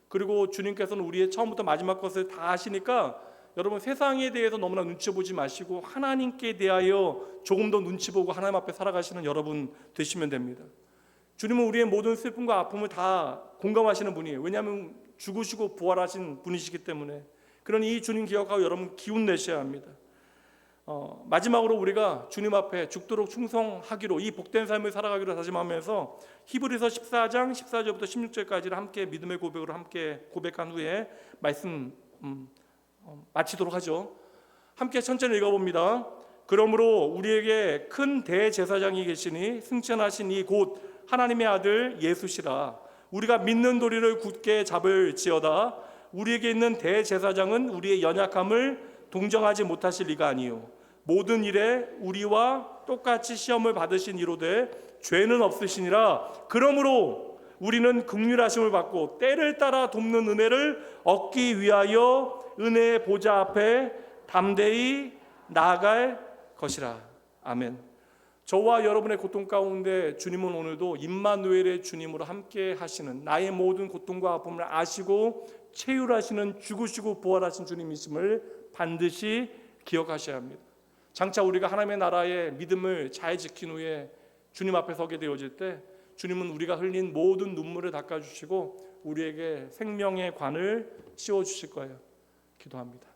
그리고 주님께서는 우리의 처음부터 마지막 것을 다 아시니까 여러분 세상에 대해서 너무나 눈치 보지 마시고 하나님께 대하여 조금 더 눈치 보고 하나님 앞에 살아가시는 여러분 되시면 됩니다. 주님은 우리의 모든 슬픔과 아픔을 다 공감하시는 분이에요. 왜냐하면 죽으시고 부활하신 분이시기 때문에. 그러니 이 주님 기억하고 여러분 기운 내셔야 합니다. 마지막으로 우리가 주님 앞에 죽도록 충성하기로, 이 복된 삶을 살아가기로 다짐하면서 히브리서 14장 14절부터 16절까지를 함께 믿음의 고백으로 함께 고백한 후에 말씀 마치도록 하죠. 함께 천천히 읽어봅니다. 그러므로 우리에게 큰 대제사장이 계시니 승천하신 이 곧 하나님의 아들 예수시라. 우리가 믿는 도리를 굳게 잡을지어다. 우리에게 있는 대제사장은 우리의 연약함을 동정하지 못하실 리가 아니요 모든 일에 우리와 똑같이 시험을 받으신 이로되 죄는 없으시니라. 그러므로 우리는 긍휼하심을 받고 때를 따라 돕는 은혜를 얻기 위하여 은혜의 보좌 앞에 담대히 나아갈 것이라. 아멘. 저와 여러분의 고통 가운데 주님은 오늘도 임마누엘의 주님으로 함께 하시는, 나의 모든 고통과 아픔을 아시고 체휼하시는, 죽으시고 부활하신 주님이심을 반드시 기억하셔야 합니다. 장차 우리가 하나님의 나라의 믿음을 잘 지킨 후에 주님 앞에 서게 되어질 때 주님은 우리가 흘린 모든 눈물을 닦아주시고 우리에게 생명의 관을 씌워주실 거예요. 기도합니다.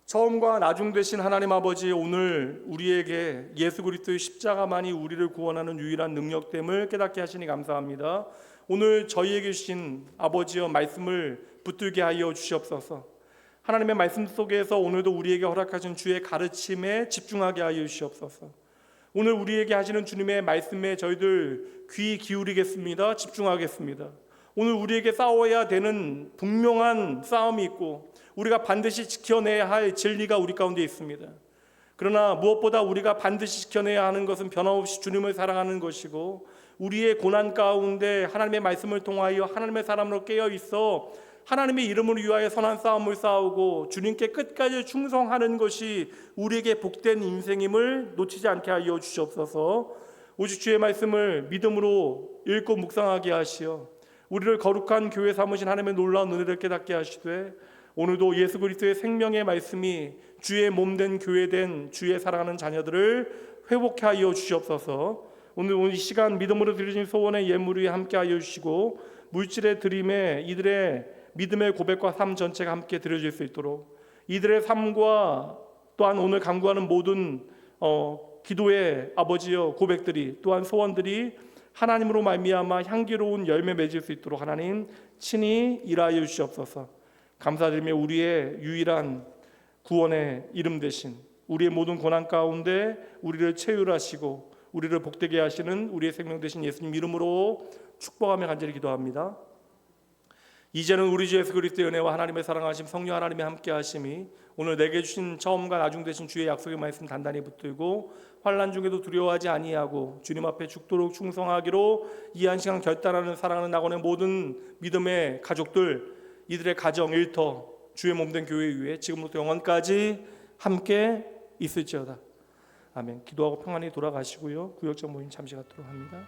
처음과 나중 되신 하나님 아버지, 오늘 우리에게 예수 그리스도의 십자가만이 우리를 구원하는 유일한 능력됨을 깨닫게 하시니 감사합니다. 오늘 저희에게 주신 아버지여 말씀을 붙들게 하여 주시옵소서. 하나님의 말씀 속에서 오늘도 우리에게 허락하신 주의 가르침에 집중하게 하여 주시옵소서. 오늘 우리에게 하시는 주님의 말씀에 저희들 귀 기울이겠습니다. 집중하겠습니다. 오늘 우리에게 싸워야 되는 분명한 싸움이 있고 우리가 반드시 지켜내야 할 진리가 우리 가운데 있습니다. 그러나 무엇보다 우리가 반드시 지켜내야 하는 것은 변함없이 주님을 사랑하는 것이고, 우리의 고난 가운데 하나님의 말씀을 통하여 하나님의 사람으로 깨어 있어 하나님의 이름을 위하여 선한 싸움을 싸우고 주님께 끝까지 충성하는 것이 우리에게 복된 인생임을 놓치지 않게 하여 주시옵소서. 오직 주의 말씀을 믿음으로 읽고 묵상하게 하시어 우리를 거룩한 교회 삼으신 하나님의 놀라운 은혜를 깨닫게 하시되, 오늘도 예수 그리스도의 생명의 말씀이 주의 몸된 교회된 주의 사랑하는 자녀들을 회복케 하여 주시옵소서. 오늘 이 시간 믿음으로 드려진 소원의 예물이 함께 하여 주시고 물질의 드림에 이들의 믿음의 고백과 삶 전체가 함께 드려질 수 있도록, 이들의 삶과 또한 오늘 간구하는 모든 기도의 아버지여 고백들이, 또한 소원들이 하나님으로 말미암아 향기로운 열매 맺을 수 있도록 하나님 친히 일하여 주시옵소서. 감사드리며 우리의 유일한 구원의 이름 되신, 우리의 모든 고난 가운데 우리를 체휼하시고 우리를 복되게 하시는 우리의 생명 되신 예수님 이름으로 축복하며 간절히 기도합니다. 이제는 우리 주 예수 그리스도의 은혜와 하나님의 사랑하심 성령 하나님의 함께 하심이 오늘 내게 주신 처음과 나중 되신 주의 약속의 말씀 단단히 붙들고 환난 중에도 두려워하지 아니하고 주님 앞에 죽도록 충성하기로 이 한 시간 결단하는 사랑하는 낙원의 모든 믿음의 가족들, 이들의 가정, 일터, 주의 몸된 교회 위에 지금부터 영원까지 함께 있을지어다. 아멘. 기도하고 평안히 돌아가시고요. 구역적 모임 잠시 갖도록 합니다.